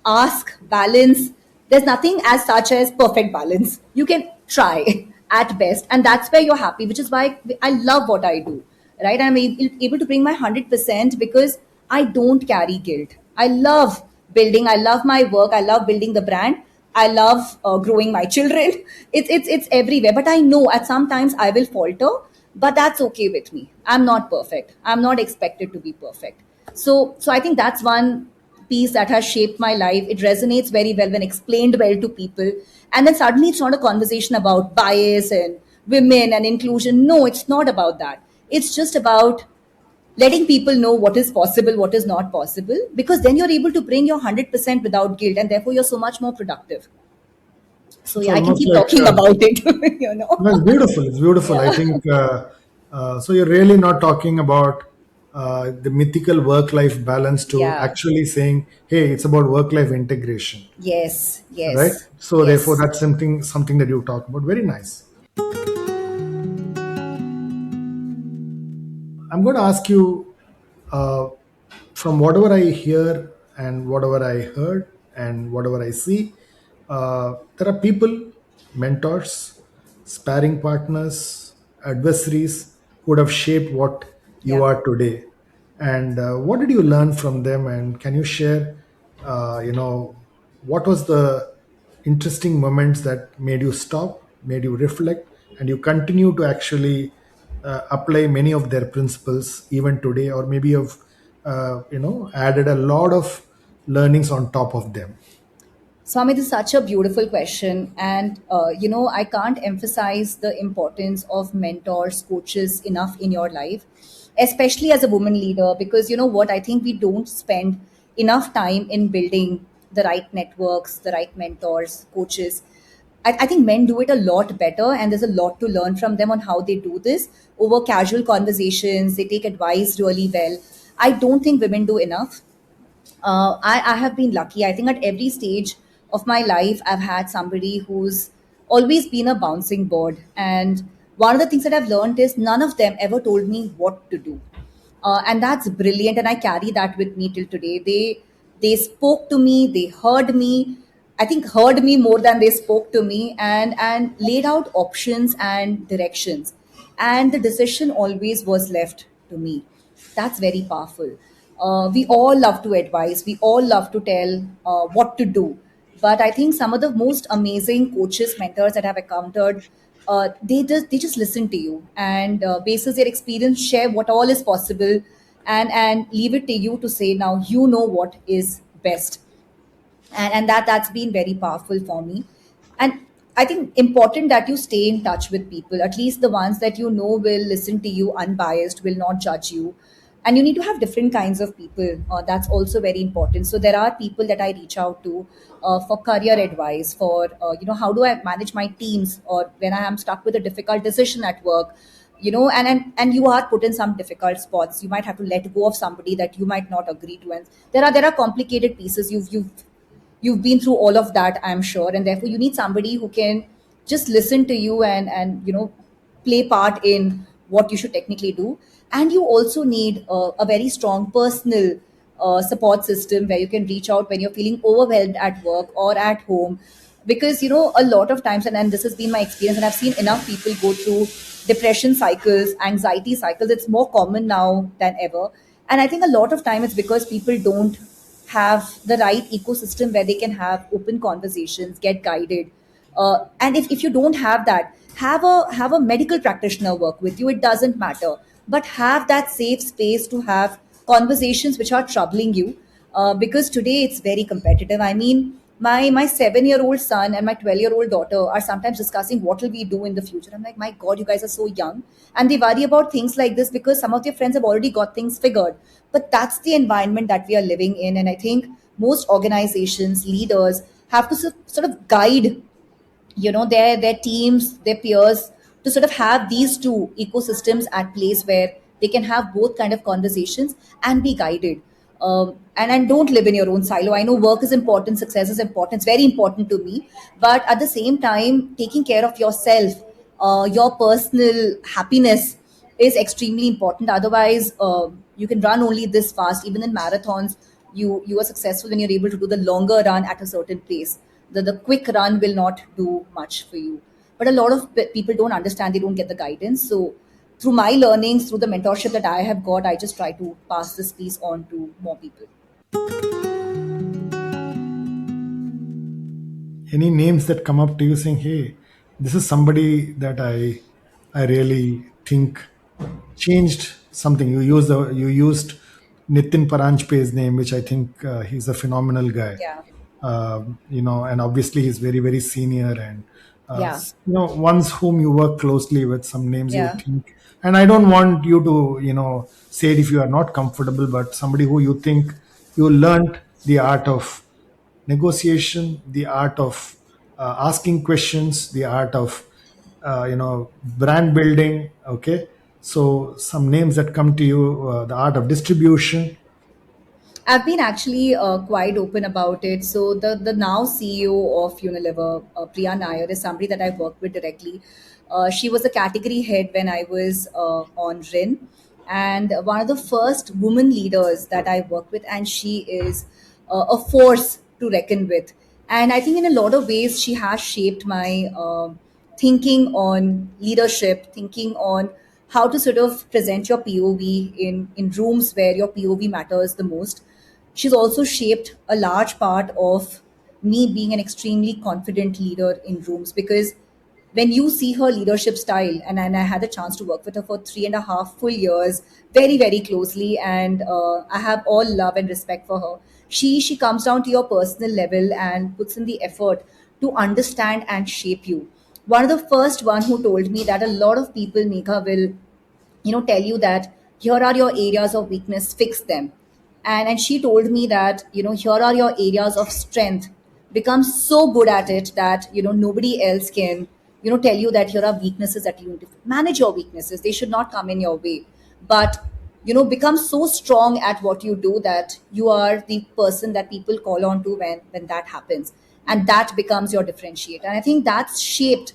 ask, balance. There's nothing as such as perfect balance. You can try at best, and that's where you're happy, which is why I love what I do, right? I'm able to bring my 100%, because I don't carry guilt. I love building, I love my work, I love building the brand, I love growing my children. It's everywhere, but I know at some times I will falter, but that's okay with me. I'm not perfect. I'm not expected to be perfect. So I think that's one piece that has shaped my life. It resonates very well when explained well to people. And then suddenly it's not a conversation about bias and women and inclusion. No, it's not about that. It's just about letting people know what is possible, what is not possible, because then you're able to bring your 100% without guilt, and therefore you're so much more productive. So It's yeah, I can almost keep like, talking about it, you know. well, it's beautiful. It's beautiful. I Yeah. think so. You're really not talking about the mythical work-life balance to Yeah. actually saying, "Hey, it's about work-life integration," Yes. right? Yes. So therefore, Yes. that's something that you talk about. Very nice. I'm going to ask you, uh, from whatever I hear and whatever I heard and whatever I see, there are people, mentors, sparring partners, adversaries who would have shaped what you Yeah. are today. And what did you learn from them? And can you share, what was the interesting moments that made you stop, made you reflect, and you continue to actually apply many of their principles even today, or maybe you've added a lot of learnings on top of them. Swami, this is such a beautiful question. And, I can't emphasize the importance of mentors, coaches enough in your life, especially as a woman leader, because you know what? I think we don't spend enough time in building the right networks, the right mentors, coaches. I think men do it a lot better, and there's a lot to learn from them on how they do this over casual conversations. They take advice really well. I don't think women do enough. I have been lucky. I think at every stage of my life, I've had somebody who's always been a bouncing board. And one of the things that I've learned is none of them ever told me what to do. And that's brilliant. And I carry that with me till today. They spoke to me, they heard me. I think heard me more than they spoke to me, and laid out options and directions. And the decision always was left to me. That's very powerful. We all love to advise, we all love to tell what to do. But I think some of the most amazing coaches, mentors that I've encountered, they just listen to you and basis their experience, share what all is possible, and leave it to you to say now you know what is best. And that's been very powerful for me. And I think important that you stay in touch with people, at least the ones that you know will listen to you unbiased, will not judge you. And you need to have different kinds of people. That's also very important. So there are people that I reach out to for career advice, for how do I manage my teams, or when I am stuck with a difficult decision at work, and you are put in some difficult spots. You might have to let go of somebody that you might not agree to, and there are complicated pieces. You've been through all of that, I'm sure, and therefore you need somebody who can just listen to you and play part in what you should technically do. And you also need a very strong personal support system where you can reach out when you're feeling overwhelmed at work or at home, because a lot of times, and this has been my experience, and I've seen enough people go through depression cycles, anxiety cycles. It's more common now than ever. And I think a lot of time it's because people don't have the right ecosystem where they can have open conversations, get guided. And if you don't have that, have a medical practitioner work with you. It doesn't matter, but have that safe space to have conversations which are troubling you, because today it's very competitive. I mean, my 7-year-old son and my 12-year-old daughter are sometimes discussing what will we do in the future. I'm like, my God, you guys are so young, and they worry about things like this because some of their friends have already got things figured. But that's the environment that we are living in, and I think most organizations, leaders have to sort of guide their teams, their peers, to sort of have these two ecosystems at place where they can have both kind of conversations and be guided. And don't live in your own silo. I know work is important, success is important, it's very important to me, but at the same time, taking care of yourself, your personal happiness is extremely important. Otherwise, you can run only this fast. Even in marathons, you are successful when you're able to do the longer run at a certain pace. The quick run will not do much for you. But a lot of people don't understand, they don't get the guidance. So through my learnings, through the mentorship that I have got, I just try to pass this piece on to more people. Any names that come up to you saying, "Hey, this is somebody that I really think changed something"? You used Nitin Paranjpe's name, which I think he's a phenomenal guy. Yeah. And obviously he's very, very senior, and Yeah. ones whom you work closely with, some names you Yeah. think. And I don't want you to, say it if you are not comfortable, but somebody who you think you learned the art of negotiation, the art of asking questions, the art of brand building. Okay, so some names that come to you: the art of distribution. I've been actually quite open about it. So the now CEO of Unilever, Priya Nair, is somebody that I've worked with directly. She was a category head when I was on RIN, and one of the first women leaders that I worked with, and she is a force to reckon with. And I think in a lot of ways, she has shaped my thinking on leadership, thinking on how to sort of present your POV in rooms where your POV matters the most. She's also shaped a large part of me being an extremely confident leader in rooms, because when you see her leadership style, and I had a chance to work with her for 3.5 full years, very, very closely, and I have all love and respect for her. She comes down to your personal level and puts in the effort to understand and shape you. One of the first one who told me that a lot of people, Megha, will tell you that here are your areas of weakness, fix them. And she told me that here are your areas of strength, become so good at it that nobody else can tell you that here are weaknesses that you need to manage. Your weaknesses, they should not come in your way, but become so strong at what you do that you are the person that people call on to when that happens, and that becomes your differentiator. And I think that's shaped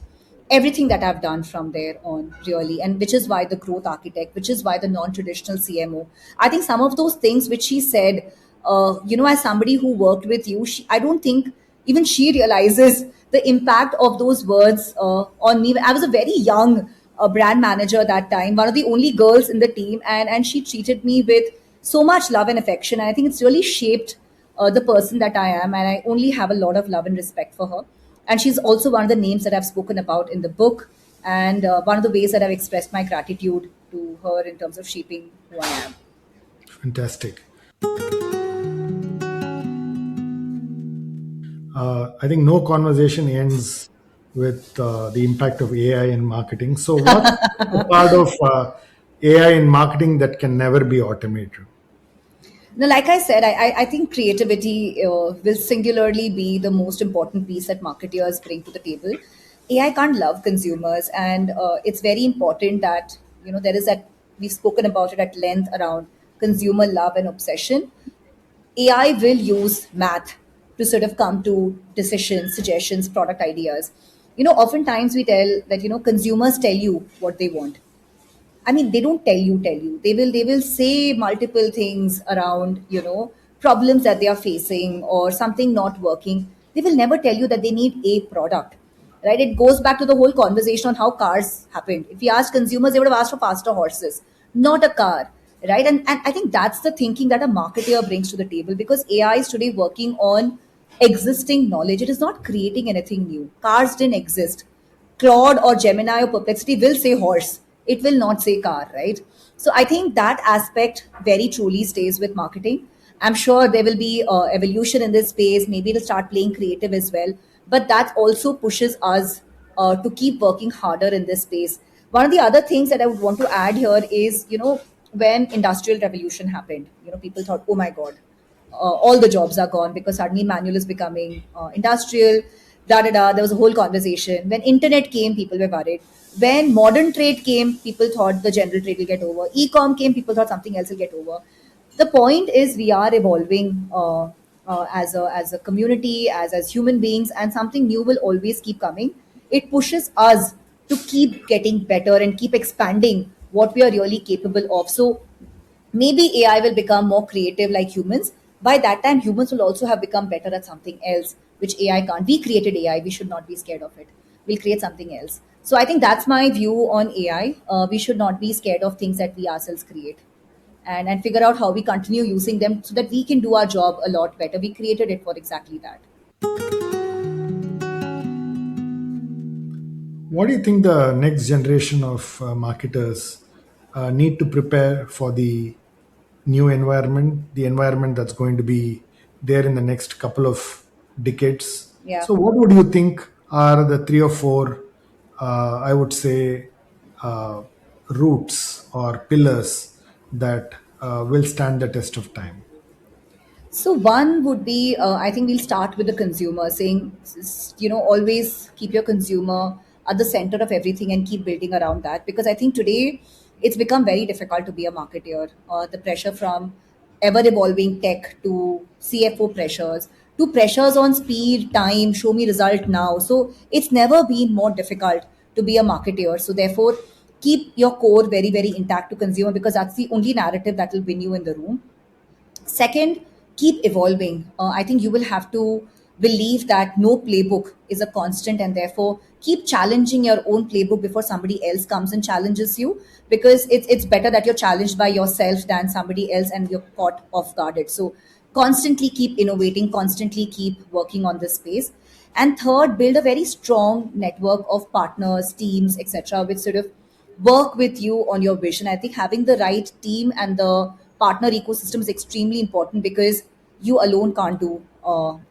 everything that I've done from there on, really. And which is why the growth architect, which is why the non traditional CMO. I think some of those things which she said, as somebody who worked with you, I don't think even she realizes the impact of those words on me. I was a very young brand manager that time, one of the only girls in the team, and she treated me with so much love and affection. And I think it's really shaped the person that I am, and I only have a lot of love and respect for her. And she's also one of the names that I've spoken about in the book, and one of the ways that I've expressed my gratitude to her in terms of shaping who I am. Fantastic. I think no conversation ends with the impact of AI in marketing. So, what's the part of AI in marketing that can never be automated? Now, like I said, I think creativity will singularly be the most important piece that marketers bring to the table. AI can't love consumers, and it's very important that there is that we've spoken about it at length around consumer love and obsession. AI will use math to sort of come to decisions, suggestions, product ideas. Oftentimes we tell that consumers tell you what they want. I mean, they don't tell you. They will say multiple things around, problems that they are facing or something not working. They will never tell you that they need a product. Right? It goes back to the whole conversation on how cars happened. If we asked consumers, they would have asked for faster horses, not a car. Right. And I think that's the thinking that a marketer brings to the table, because AI is today working on existing knowledge. It is not creating anything new. Cars didn't exist. Claude or Gemini or Perplexity will say horse. It will not say car, right? So I think that aspect very truly stays with marketing. I'm sure there will be evolution in this space. Maybe it'll start playing creative as well. But that also pushes us to keep working harder in this space. One of the other things that I would want to add here is, when industrial revolution happened, people thought, oh my God, all the jobs are gone because suddenly manual is becoming industrial. Da da da. There was a whole conversation. When internet came, people were worried. When modern trade came, people thought the general trade will get over. E-com came, people thought something else will get over. The point is, we are evolving as a community, as human beings, and something new will always keep coming. It pushes us to keep getting better and keep expanding what we are really capable of. So maybe AI will become more creative like humans. By that time, humans will also have become better at something else, which AI can't. We created AI. We should not be scared of it. We'll create something else. So I think that's my view on AI. We should not be scared of things that we ourselves create, and figure out how we continue using them so that we can do our job a lot better. We created it for exactly that. What do you think the next generation of marketers need to prepare for the new environment, the environment that's going to be there in the next couple of decades. Yeah. So, what would you think are the three or four, I would say, uh, roots or pillars that will stand the test of time? So one would be, I think we'll start with the consumer, saying, always keep your consumer at the center of everything and keep building around that. Because I think today it's become very difficult to be a marketer. The pressure from ever evolving tech to CFO pressures to pressures on speed, time, show me result now. So it's never been more difficult to be a marketer. So therefore, keep your core very, very intact to consumer because that's the only narrative that will win you in the room. Second, keep evolving. I think you will have to believe that no playbook is a constant, and therefore keep challenging your own playbook before somebody else comes and challenges you. Because it's better that you're challenged by yourself than somebody else and you're caught off guarded. So constantly keep innovating, constantly keep working on this space. And third, build a very strong network of partners, teams, etc., which sort of work with you on your vision. I think having the right team and the partner ecosystem is extremely important because you alone can't do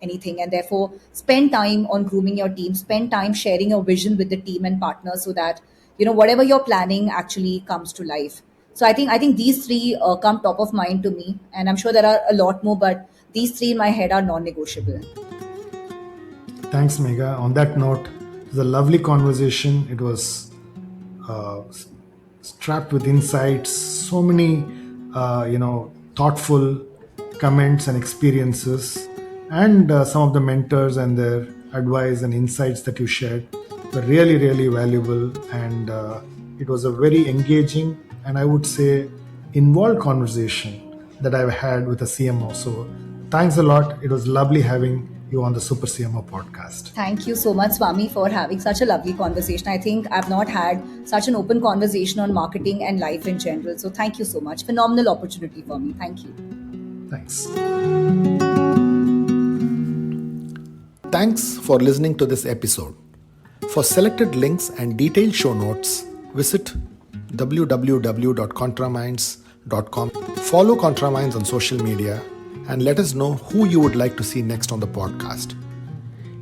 anything. And therefore, spend time on grooming your team, spend time sharing your vision with the team and partners so that whatever you're planning actually comes to life. So I think these three come top of mind to me, and I'm sure there are a lot more, but these three in my head are non-negotiable. Thanks, Megha. On that note, it was a lovely conversation. It was uh, strapped with insights, so many, thoughtful comments and experiences, and some of the mentors and their advice and insights that you shared were really, really valuable. And it was a very engaging and I would say involved conversation that I've had with a CMO. So thanks a lot. It was lovely having you on the Super CMO podcast. Thank you so much, Swami, for having such a lovely conversation. I think I've not had such an open conversation on marketing and life in general. So thank you so much. Phenomenal opportunity for me. Thank you. Thanks. Thanks for listening to this episode. For selected links and detailed show notes, visit www.contraminds.com. Follow ContraMinds on social media and let us know who you would like to see next on the podcast.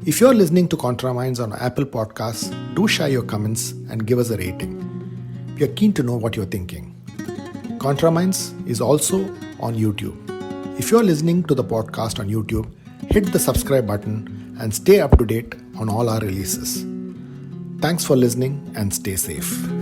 If you're listening to ContraMinds on Apple Podcasts, do share your comments and give us a rating. We are keen to know what you're thinking. ContraMinds is also on YouTube. If you're listening to the podcast on YouTube, hit the subscribe button and stay up to date on all our releases. Thanks for listening and stay safe.